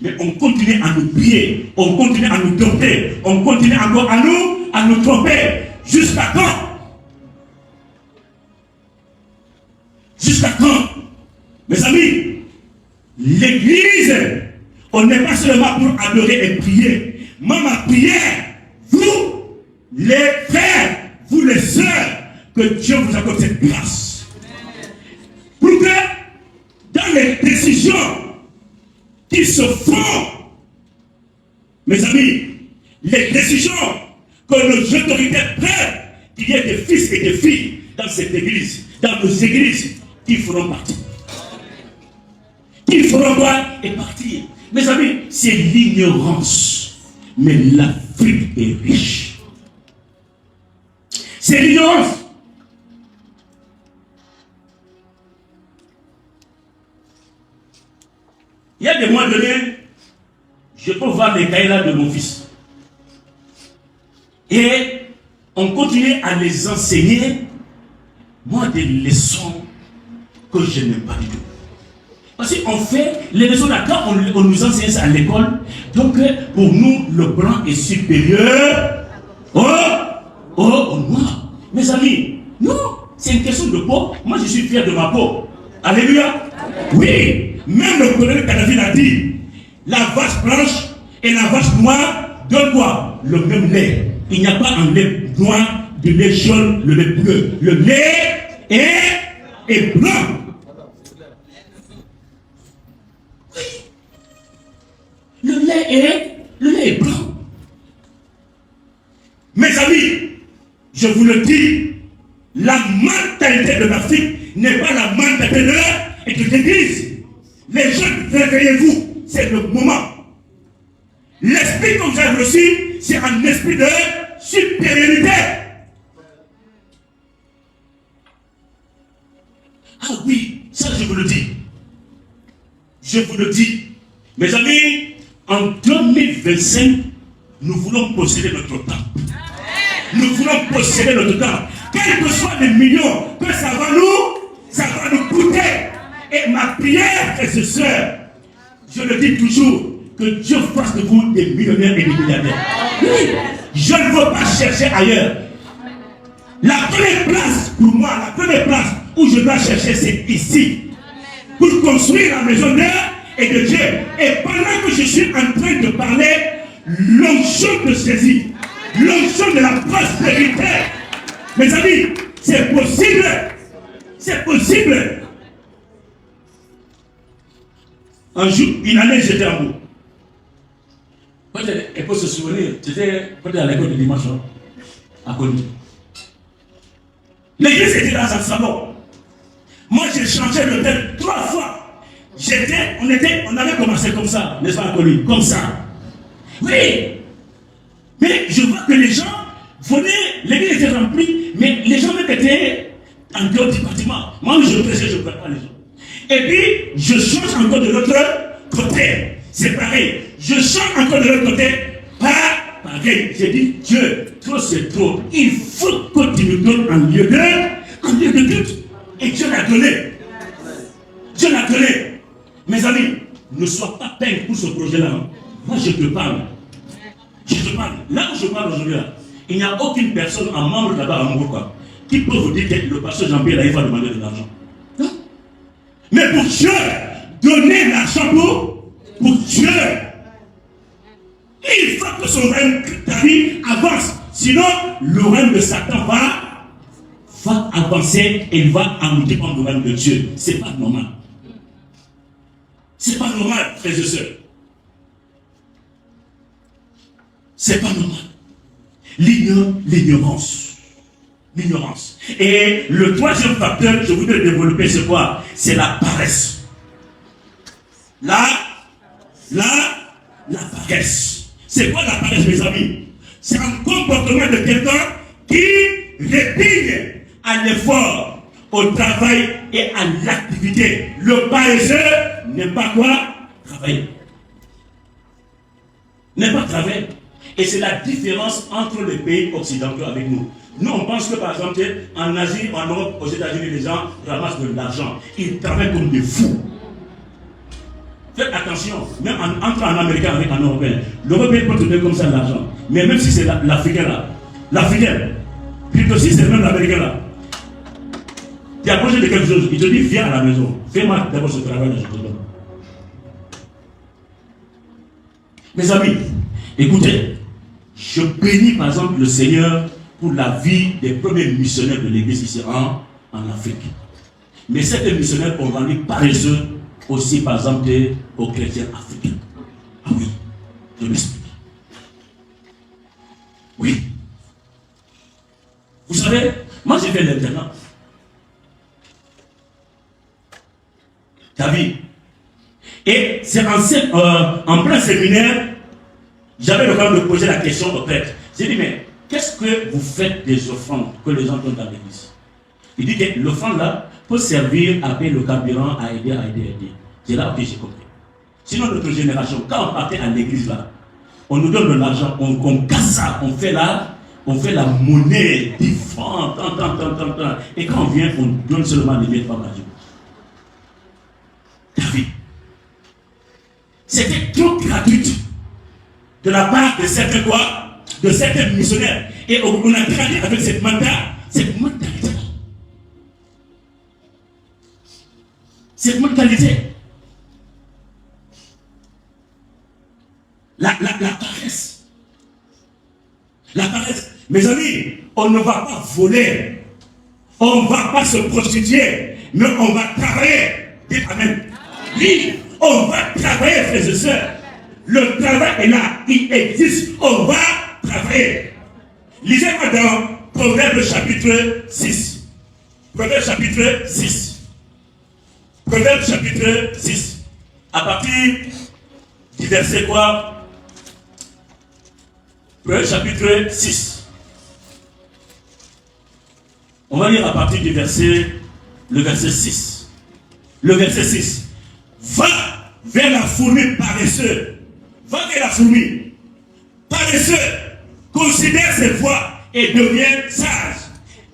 Mais on continue à nous piller, on continue à nous dompter, on continue encore à nous tromper. Jusqu'à quand? Jusqu'à quand? Mes amis, l'église, on n'est pas seulement pour adorer et prier. Moi, ma prière, vous, les frères, vous les sœurs, que Dieu vous accorde cette grâce. Pour que, dans les décisions qui se font, mes amis, les décisions que nos autorités prennent, qu'il y ait des fils et des filles dans cette église, dans nos églises, qui feront partie. Qui feront quoi et partir. Mes amis, c'est l'ignorance. Mais l'Afrique est riche. C'est l'ignorance. Il y a des mois donnés, je peux voir les cahiers là de mon fils. Et on continue à les enseigner, moi, des leçons que je n'aime pas du tout. Parce qu'on fait les leçons là, quand on nous enseigne ça à l'école, donc pour nous, le blanc est supérieur au noir. Mes amis, non, c'est une question de peau. Moi, je suis fier de ma peau. Alléluia. Oui, même le colonel Kadhafi l'a dit, la vache blanche et la vache noire donnent quoi? Le même lait. Il n'y a pas un lait noir, du lait jaune, le lait bleu. Le lait est blanc. Oui. Le lait est blanc. Mes amis, je vous le dis, la mentalité de l'Afrique n'est pas la mentalité de l'Église. Les jeunes, réveillez-vous, c'est le moment. L'esprit que vous avez reçu, c'est un esprit de supériorité. Ah oui, ça je vous le dis. Je vous le dis. Mes amis, en 2025, nous voulons posséder notre temps. Nous voulons posséder notre temps. Quels que soient les millions que ça va nous coûter. Et ma prière, frères et sœurs, je le dis toujours, que Dieu fasse de vous des millionnaires et des milliardaires. Oui, je ne veux pas chercher ailleurs. La première place, pour moi, la première place où je dois chercher, c'est ici. Pour construire la maison d'Dieu et de Dieu. Et pendant que je suis en train de parler, l'onction de saisie, l'onction de la prospérité. Mes amis, c'est possible. C'est possible. Un jour, une année, j'étais en haut. Il faut se souvenir, j'étais à l'école de dimanche, à Coni. L'église était dans un salon. Moi, j'ai changé l'hôtel 3 fois. On avait commencé comme ça, n'est-ce pas, à Coni? Comme ça. Oui. Mais je vois que les gens venaient, l'église était remplie, mais les gens même étaient en dehors du bâtiment. Moi, je prêchais, je ne vois pas les gens. Et puis, je change encore de l'autre côté. C'est pareil. Je change encore de l'autre côté. Pas pareil. J'ai dit, Dieu, trop c'est trop. Il faut que tu me donnes un lieu de culte. Et Dieu l'a donné. Dieu l'a donné. Mes amis, ne sois pas peine pour ce projet-là. Moi, je te parle. Je te parle. Là où je parle aujourd'hui, il n'y a aucune personne, un membre là-bas à Mourouka, qui peut vous dire que le pasteur Jean-Pierre là, il va demander de l'argent. Non. Mais pour Dieu, donner l'argent pour Dieu. Il faut que son règne d'Ami avance. Sinon, le règne de Satan va avancer et il va amener comme le règne de Dieu. C'est pas normal. C'est pas normal, frères et sœurs. C'est pas normal. L'ignorance. L'ignorance. Et le troisième facteur que je voudrais développer, c'est quoi? C'est la paresse. La paresse. C'est quoi la paresse, mes amis? C'est un comportement de quelqu'un qui répigne à l'effort, au travail et à l'activité. Le paresseux n'est pas quoi? Travailler. N'est pas travailler. Et c'est la différence entre les pays occidentaux avec nous. Nous, on pense que, par exemple, en Asie, en Europe, aux États-Unis, les gens ramassent de l'argent. Ils travaillent comme des fous. Faites attention, même entre un Américain avec un Européen. L'Européen peut te donner comme ça de l'argent. Mais même si c'est l'Africain là, l'Africain, plutôt si c'est même l'Américain là, tu as besoin de quelque chose, il te dit viens à la maison, fais-moi d'abord ce travail, je te donne. Mes amis, écoutez, je bénis par exemple le Seigneur pour la vie des premiers missionnaires de l'église ici en Afrique. Mais certains missionnaires ont rendu paresseux aussi par exemple aux chrétiens africains. Ah oui, je m'explique. Oui. Vous savez, moi j'ai fait l'internat. T'as vu? Et c'est en plein séminaire, j'avais le temps de poser la question au prêtre. J'ai dit, mais qu'est-ce que vous faites des offrandes que les gens donnent dans l'église? Il dit que l'offrande là peut servir à payer le carburant, à aider. C'est là que j'ai compris. Sinon, notre génération, quand on partait à l'église là, on nous donne de l'argent, on casse ça, on fait la monnaie, différente, tant. Et quand on vient, on donne seulement les miettes par la Dieu. David, c'était trop gratuit de la part de certains quoi, de certains missionnaires. Et on a grandi avec cette mentalité. Cette mentalité. La paresse. La paresse. Mes amis, on ne va pas voler. On ne va pas se prostituer. Mais on va travailler. Dites Amen. Oui, on va travailler, frères et sœurs. Le travail est là. Il existe. On va travailler. Lisez-moi dans Proverbe chapitre 6. Proverbe chapitre 6. Proverbe chapitre 6. À partir du verset quoi? Proverbe chapitre 6. On va lire à partir du verset, le verset 6. Le verset 6. Va vers la fourmi paresseux. Va vers la fourmi paresseux. Considère ses voies et deviens sage.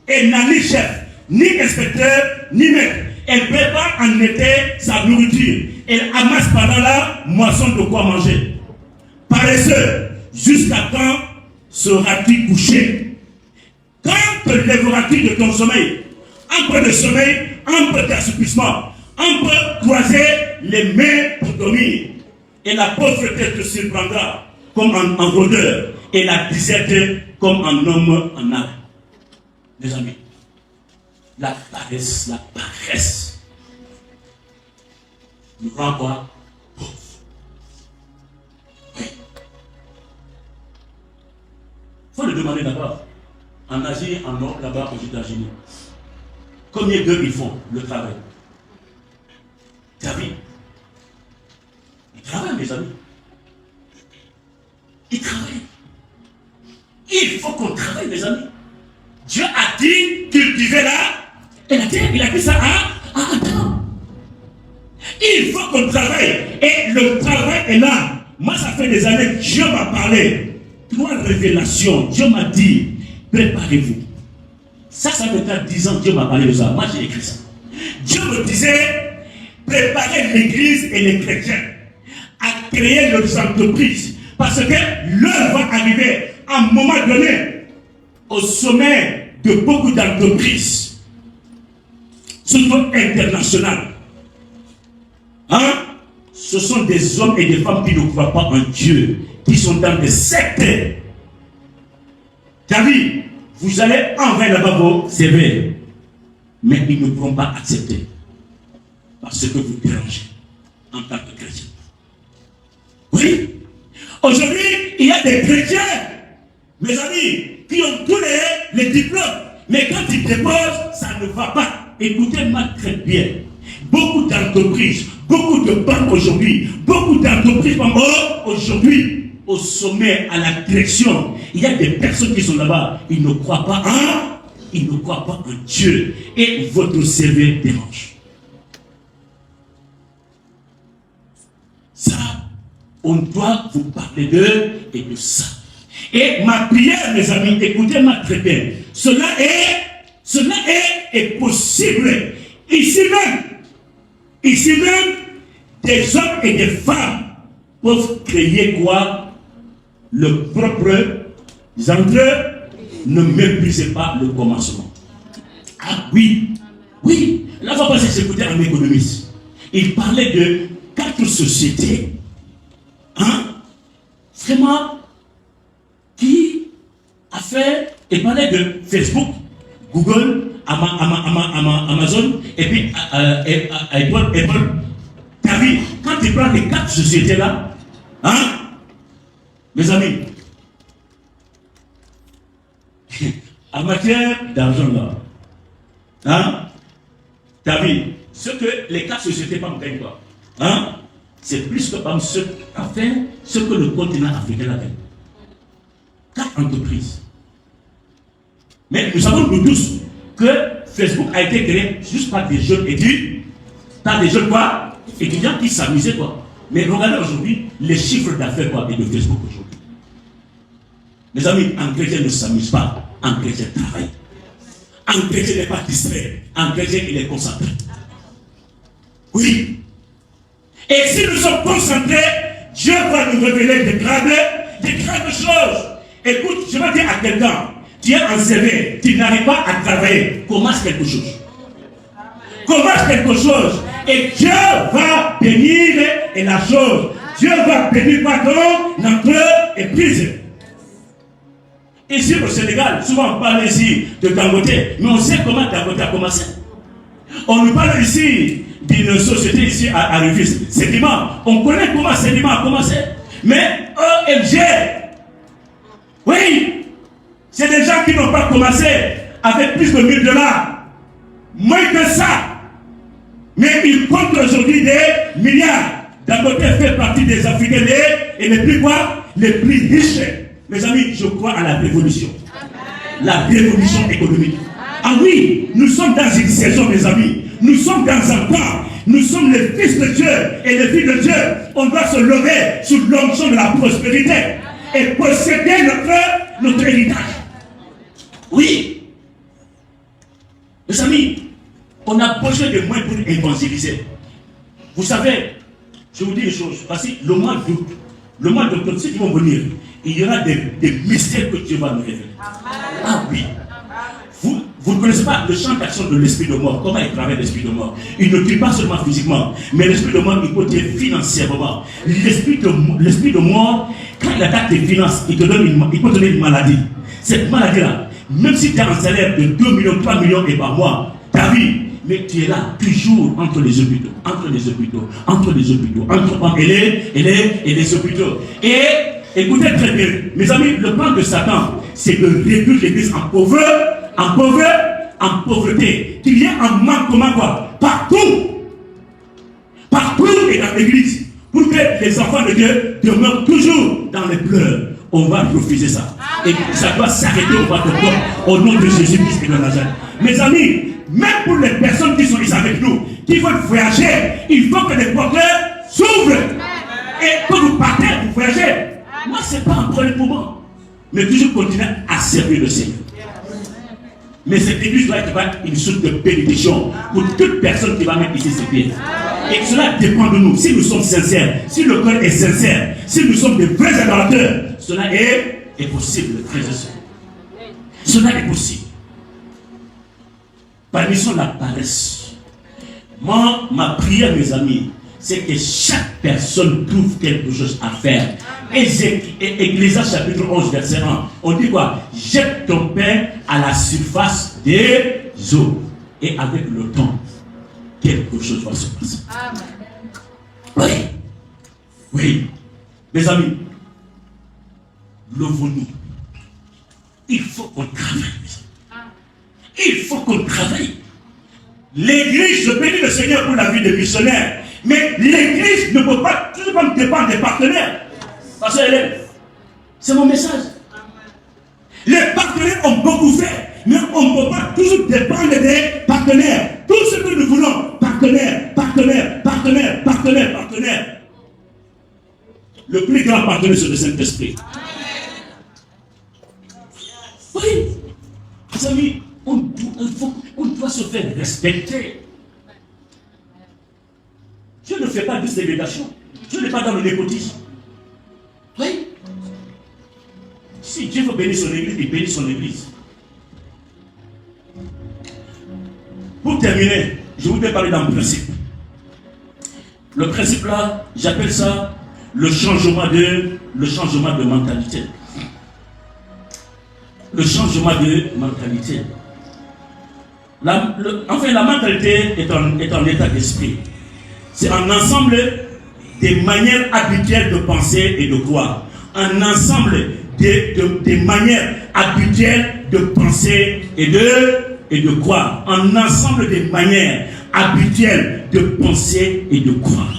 Elle n'a ni chef, ni inspecteur, ni maître. Elle prépare en été sa nourriture. Elle amasse pendant la moisson de quoi manger. Paresseux, jusqu'à quand seras-tu couché? Quand te lèveras-tu de ton sommeil? Un peu de sommeil, un peu d'assouplissement, un peu croiser les mains pour dormir. Et la pauvreté te surprendra comme en rôdeur, et la disette comme un homme en arrêt. Mes amis, la paresse nous rend quoi? Pauvres. Oui. Il faut le demander d'abord. En Asie, en Europe, là-bas, aux États-Unis. Combien d'eux ils font le travail? David, il travaille, mes amis. Il travaille. Il faut qu'on travaille, mes amis. Dieu a dit cultiver là, et la terre, il a dit ça à Adam. Il faut qu'on travaille. Et le travail est là. Moi, ça fait des années que Dieu m'a parlé. 3 révélations. Dieu m'a dit, préparez-vous. Ça fait déjà 10 ans que Dieu m'a parlé de ça. Moi, j'ai écrit ça. Dieu me disait, préparez l'église et les chrétiens à créer leurs entreprises. Parce que l'heure va arriver à un moment donné au sommet de beaucoup d'entreprises, surtout internationales. Hein? Ce sont des hommes et des femmes qui ne croient pas en Dieu, qui sont dans des sectes. David, vous allez envoyer là-bas vos CV, mais ils ne pourront pas accepter parce que vous dérangez en tant que chrétien. Oui, aujourd'hui, il y a des chrétiens, mes amis, qui ont tous les diplômes, mais quand ils déposent, ça ne va pas. Écoutez-moi très bien. Beaucoup d'entreprises, beaucoup de banques aujourd'hui, beaucoup d'entreprises aujourd'hui, au sommet, à la direction, il y a des personnes qui sont là-bas, ils ne croient pas en Dieu, et votre CV dérange. Ça, on doit vous parler d'eux et de ça. Et ma prière, mes amis, écoutez-moi très bien, cela est possible. Ici même, des hommes et des femmes peuvent créer quoi? Le propre entre, ne méprisez pas le commencement. Ah oui, là on va passer s'écouter un économiste. Il parlait de 4 sociétés, vraiment, qui a fait, il parlait de Facebook, Google, Amazon, et puis Apple. T'as vu, quand tu prends les 4 sociétés-là, mes amis, en matière d'argent là, t'as vu, ce que les 4 sociétés ne gagnent pas, c'est plus que ce que le continent africain a gagné. 4 entreprises. Mais nous savons nous tous que Facebook a été créé juste par des jeunes étudiants, par des jeunes quoi, étudiants qui s'amusaient quoi. Mais regardez aujourd'hui les chiffres d'affaires quoi, et de Facebook aujourd'hui. Mes amis, un chrétien ne s'amuse pas, un chrétien travaille. Un chrétien n'est pas distrait, un chrétien il est concentré. Oui. Et si nous sommes concentrés, Dieu va nous révéler des grandes choses. Écoute, je vais dire à quelqu'un, tu es en CV, tu n'arrives pas à travailler, commence quelque chose. Commence quelque chose. Et Dieu va bénir et la chose. Dieu va bénir notre église. Ici au Sénégal, souvent on parle ici de Dangote, mais on sait comment Dangote a commencé. On nous parle ici d'une société ici à Rufisque, Sédiment. On connaît comment Sédiment a commencé. Mais OMG, oui, c'est des gens qui n'ont pas commencé avec plus de $1000. Moins que ça. Mais ils comptent aujourd'hui des milliards. Dangote fait partie des Africains et les plus quoi? Les plus riches. Mes amis, je crois à la révolution. La révolution économique. Ah oui, nous sommes dans une saison, mes amis. Nous sommes dans un temps. Nous sommes les fils de Dieu et les filles de Dieu. On doit se lever sous l'onction de la prospérité et posséder notre héritage. Oui. Mes amis, on a besoin de moins pour évangéliser. Vous savez, je vous dis une chose. Voici le mois d'août. Le mois d'octobre, ceux qui vont venir, il y aura des mystères que Dieu va nous révéler. Ah oui. Vous ne connaissez pas le champ d'action de l'esprit de mort. Comment il travaille l'esprit de mort? Il ne tue pas seulement physiquement, mais l'esprit de mort, il peut tuer financièrement. L'esprit de mort, quand il attaque tes finances, il peut te donner une maladie. Cette maladie-là, même si tu as un salaire de 2 millions, 3 millions et par mois, ta vie, mais tu es là toujours entre les hôpitaux, entre les hôpitaux. Et écoutez très bien, mes amis, le plan de Satan, c'est de réduire l'église en pauvreté, qu'il y ait un manquement quoi, partout et dans l'église, pour que les enfants de Dieu demeurent toujours dans les pleurs. On va refuser ça. Et ça doit s'arrêter au bas de corps, au nom de Jésus-Christ et de Nazareth. Mes amis, même pour les personnes qui sont ici avec nous, qui veulent voyager, il faut que les porteurs s'ouvrent. Et quand vous partez, vous voyagez. Moi, ce n'est pas un problème pour moi. Mais toujours continuer à servir le Seigneur. Mais cette église doit être une source de bénédiction pour toute personne qui va mettre ici ses pieds. Et cela dépend de nous. Si nous sommes sincères, si le cœur est sincère, si nous sommes de vrais adorateurs, cela est possible, frères et sœurs. Cela est possible. Parmi la paresse. Moi, ma prière, mes amis, c'est que chaque personne trouve quelque chose à faire. Ecclésiaste chapitre 11, verset 1. On dit quoi? Jette ton pain à la surface des eaux. Et avec le temps, quelque chose va se passer. Amen. Oui. Mes amis, levons-nous. Il faut qu'on travaille. Il faut qu'on travaille. L'église, je bénis le Seigneur pour la vie des missionnaires. Mais l'église ne peut pas toujours dépendre des partenaires. Parce que c'est mon message. Les partenaires ont beaucoup fait, mais on ne peut pas toujours dépendre des partenaires. Tout ce que nous voulons, partenaires. Le plus grand partenaire, c'est le Saint-Esprit. Oui. Mes amis, on doit se faire respecter. Dieu ne fait pas de ségrégation. Dieu n'est pas dans le népotisme. Oui. Si Dieu veut bénir son église, il bénit son église. Pour terminer, je voudrais parler d'un principe. Le principe là, j'appelle ça le changement de mentalité. Le changement de mentalité. La mentalité est un état d'esprit. C'est un ensemble des manières habituelles de penser et de croire. Un ensemble des manières habituelles de penser et de croire. Un ensemble des manières habituelles de penser et de croire.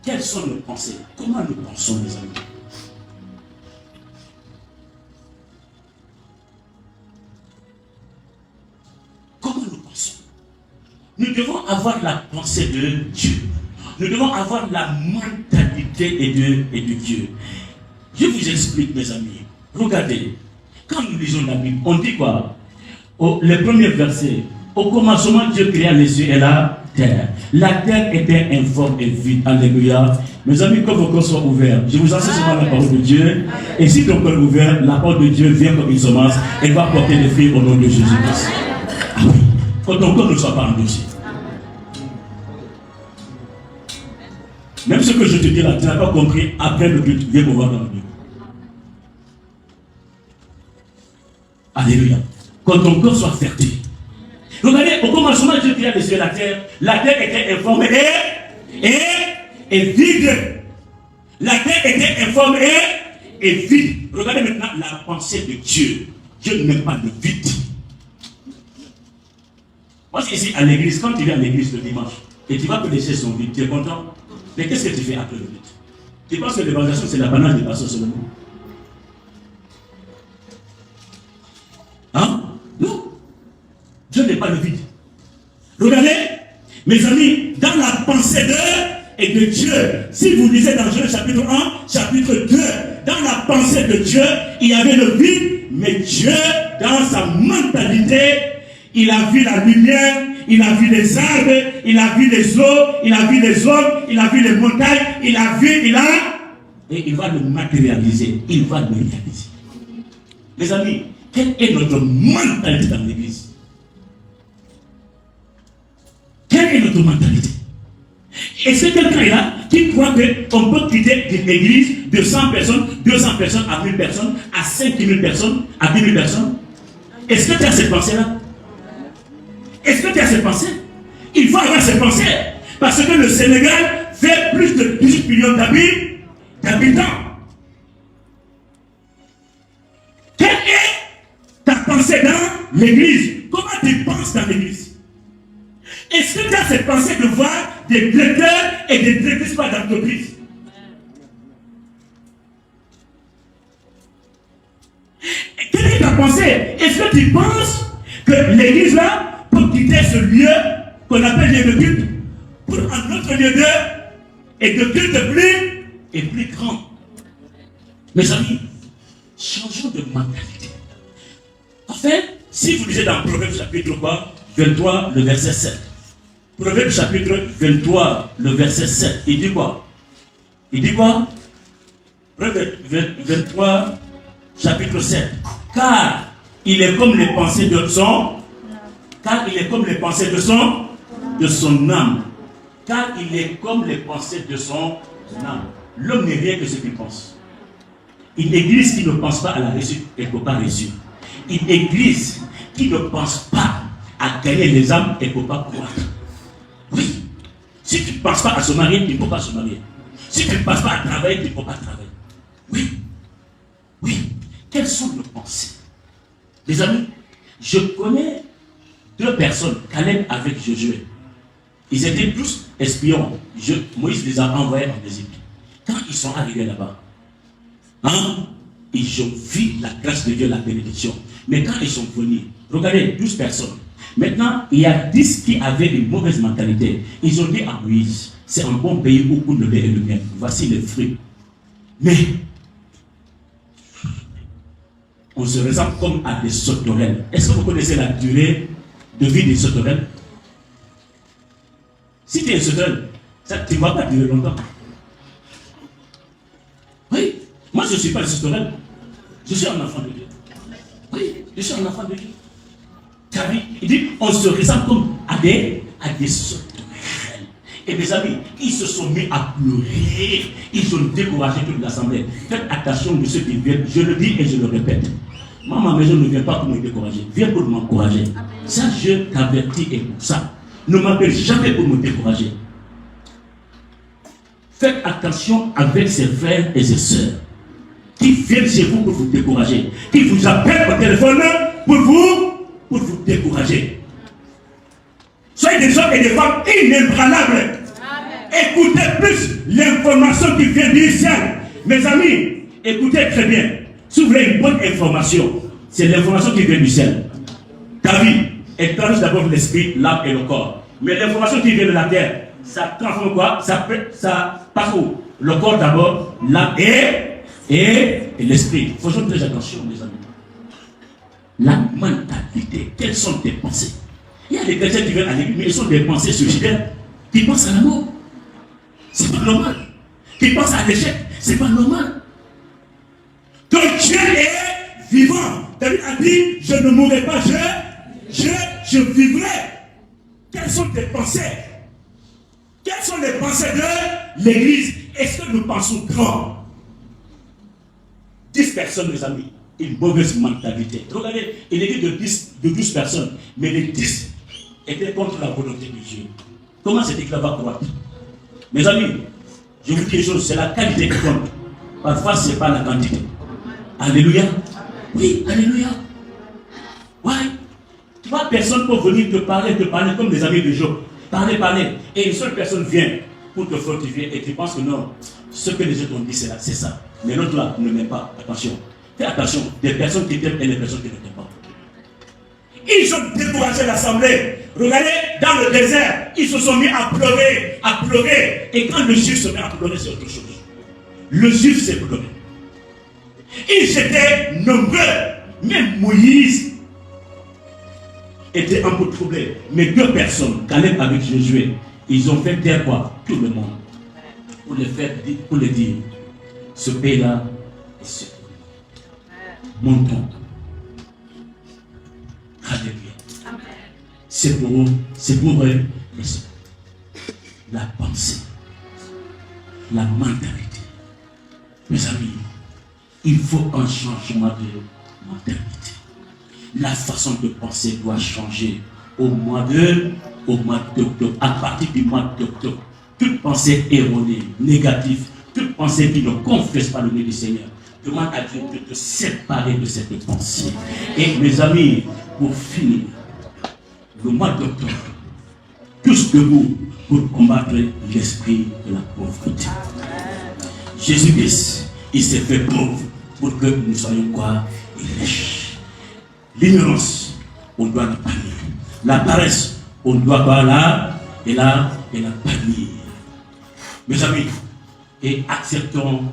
Quelles sont nos pensées? Comment nous pensons, les amis? Nous devons avoir la pensée de Dieu. Nous devons avoir la mentalité de Dieu. Je vous explique, mes amis. Regardez, quand nous lisons la Bible, on dit quoi? Le premier verset. Au commencement, Dieu créa les cieux et la terre. La terre était informe et vide. Alléluia. Mes amis, que vos cœurs soient ouverts. Je vous enseigne seulement la parole de Dieu. Et si ton cœur est ouvert, la parole de Dieu vient comme une semence et va porter des fruits au nom de Jésus-Christ. Ah oui. Quand ton cœur ne soit pas endurci. Même ce que je te dis là, tu n'as pas compris après le but. Viens me voir dans le but. Alléluia. Quand ton cœur soit fertile. Regardez, au commencement, Dieu créa les cieux et la terre. La terre était informe et vide. La terre était informe et vide. Regardez maintenant la pensée de Dieu. Dieu n'aime pas le vide. Moi, c'est ici à l'église, quand tu viens à l'église le dimanche, et tu vois que les chaises sont vides, tu es content? Mais qu'est-ce que tu fais après le vide? Tu penses que l'évangélisation, c'est l'apanage des pasteurs seulement? Hein? Non. Dieu n'est pas le vide. Regardez, mes amis, dans la pensée de Dieu, si vous lisez dans Genèse chapitre 1, chapitre 2, dans la pensée de Dieu, il y avait le vide, mais Dieu, dans sa mentalité, il a vu la lumière, il a vu les arbres, il a vu les eaux, il a vu les hommes, il a vu les montagnes, il a vu, et il va le matérialiser, il va le réaliser. Mes amis, quelle est notre mentalité dans l'église? Quelle est notre mentalité? Et c'est quelqu'un là qui croit qu'on peut quitter l'église de 100 personnes, 200 personnes, à 1000 personnes, à 5000 personnes, à 10 000 personnes. Est-ce que tu as cette pensée-là? Est-ce que tu as cette pensée? Il faut avoir cette pensée. Parce que le Sénégal fait plus de 18 millions d'habitants. Quelle est ta pensée dans l'église? Comment tu penses dans l'église? Est-ce que tu as cette pensée de voir des directeurs et des directrices d'entreprise? Quelle est ta pensée? Est-ce que tu penses que l'église là peut quitter ce lieu qu'on appelle lieu de culte pour un autre lieu de culte plus grand? Mes amis, changeons de mentalité. En fait, si vous lisez dans Proverbe chapitre 23, le verset 7. Proverbe chapitre 23, le verset 7. Il dit quoi? Il dit quoi? Proverbe 23, chapitre 7. Car il est comme les pensées de son âme. Car il est comme les pensées de son âme. L'homme n'est rien que ce qu'il pense. Une église qui ne pense pas à la réussite, elle ne peut pas réussir. Une église qui ne pense pas à gagner les âmes, elle ne peut pas croître. Oui. Si tu ne penses pas à se marier, tu ne peux pas se marier. Si tu ne penses pas à travailler, tu ne peux pas travailler. Oui. Oui. Quelles sont nos pensées? Les amis, je connais 2 personnes, Caleb avec Josué. Ils étaient tous espions. Moïse les a envoyés en Égypte. Quand ils sont arrivés là-bas, ils ont vu la grâce de Dieu, la bénédiction. Mais quand ils sont venus, regardez, 12 personnes. Maintenant, il y a 10 qui avaient une mauvaise mentalité. Ils ont dit à Moïse, c'est un bon pays où coule le lait et le miel. Voici les fruits. Mais, on se ressemble comme à des sauterelles. Est-ce que vous connaissez la durée de vie des sauterelles? Si tu es une sauterelle, tu ne vas pas durer longtemps. Oui, moi je ne suis pas une sauterelle. Je suis un enfant de Dieu. Oui, je suis un enfant de Dieu. Car il dit, on se ressemble comme à des sauterelles. Et mes amis, ils se sont mis à pleurer. Ils ont découragé toute l'assemblée. Faites attention de ceux qui viennent. Je le dis et je le répète. Moi, ma maison ne vient pas pour me décourager. Viens pour m'encourager. Ça, je t'avertis et pour ça. Ne m'appelle jamais pour me décourager. Faites attention avec ses frères et ses sœurs qui viennent chez vous pour vous décourager, qui vous appellent au téléphone pour vous décourager. Soyez des hommes et des femmes inébranlables. Écoutez plus l'information qui vient du ciel. Mes amis, écoutez très bien. Si vous voulez une bonne information, c'est l'information qui vient du ciel. Ta vie, elle traverse d'abord l'esprit, l'âme et le corps. Mais l'information qui vient de la terre, ça transforme quoi? Ça passe où? Le corps d'abord, l'âme et l'esprit. Faisons très attention, mes amis. La mentalité, quelles sont tes pensées? Il y a des chrétiens qui viennent à l'église, mais ils sont des pensées suicidaires, qui pensent à la mort. C'est pas normal. Qui pensent à l'échec, c'est pas normal. Donc Dieu est vivant. David a dit, je ne mourrai pas, je vivrai. Quelles sont tes pensées? Quelles sont les pensées de l'église? Est-ce que nous pensons grand? 10 personnes, mes amis, une mauvaise mentalité. Regardez, une église de 12 personnes, mais les 10 étaient contre la volonté de Dieu. Comment cette église va croître? Mes amis, je vous dis quelque chose, c'est la qualité qui compte. Parfois, ce n'est pas la quantité. Alléluia. Oui, alléluia. Ouais. 3 personnes peuvent venir te parler comme des amis de Job. Parler. Et une seule personne vient pour te fortifier et tu penses que non, ce que les autres ont dit, c'est ça. Mais l'autre là ne met pas. Attention. Fais attention. Des personnes qui t'aiment et des personnes qui ne t'aiment pas. Ils ont découragé l'assemblée. Regardez, dans le désert, ils se sont mis à pleurer. Et quand le juif se met à pleurer, c'est autre chose. Le juif s'est pleuré. Ils étaient nombreux. Même Moïse était un peu troublé. Mais 2 personnes, Caleb avec Josué, ils ont fait taire quoi? Tout le monde. Pour les dire, ce pays-là est sûr. Montons. Alléluia. C'est pour eux, la pensée, la mentalité. Mes amis, il faut un changement de mentalité. La façon de penser doit changer au mois d'octobre. À partir du mois d'octobre, toute pensée erronée, négative, toute pensée qui ne confesse pas le nom du Seigneur, demande à Dieu de te séparer de cette pensée. Et mes amis, pour finir, le mois d'octobre, tous debout pour combattre l'esprit de la pauvreté. Jésus-Christ, il s'est fait pauvre pour que nous soyons quoi? Riches. L'ignorance, on doit la bannir. La paresse, on doit pas la bannir. Mes amis, et acceptons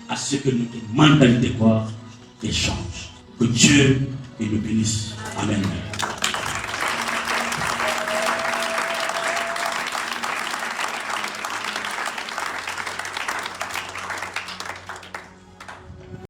à ce que notre mentalité quoi change. Que Dieu nous bénisse. Amen.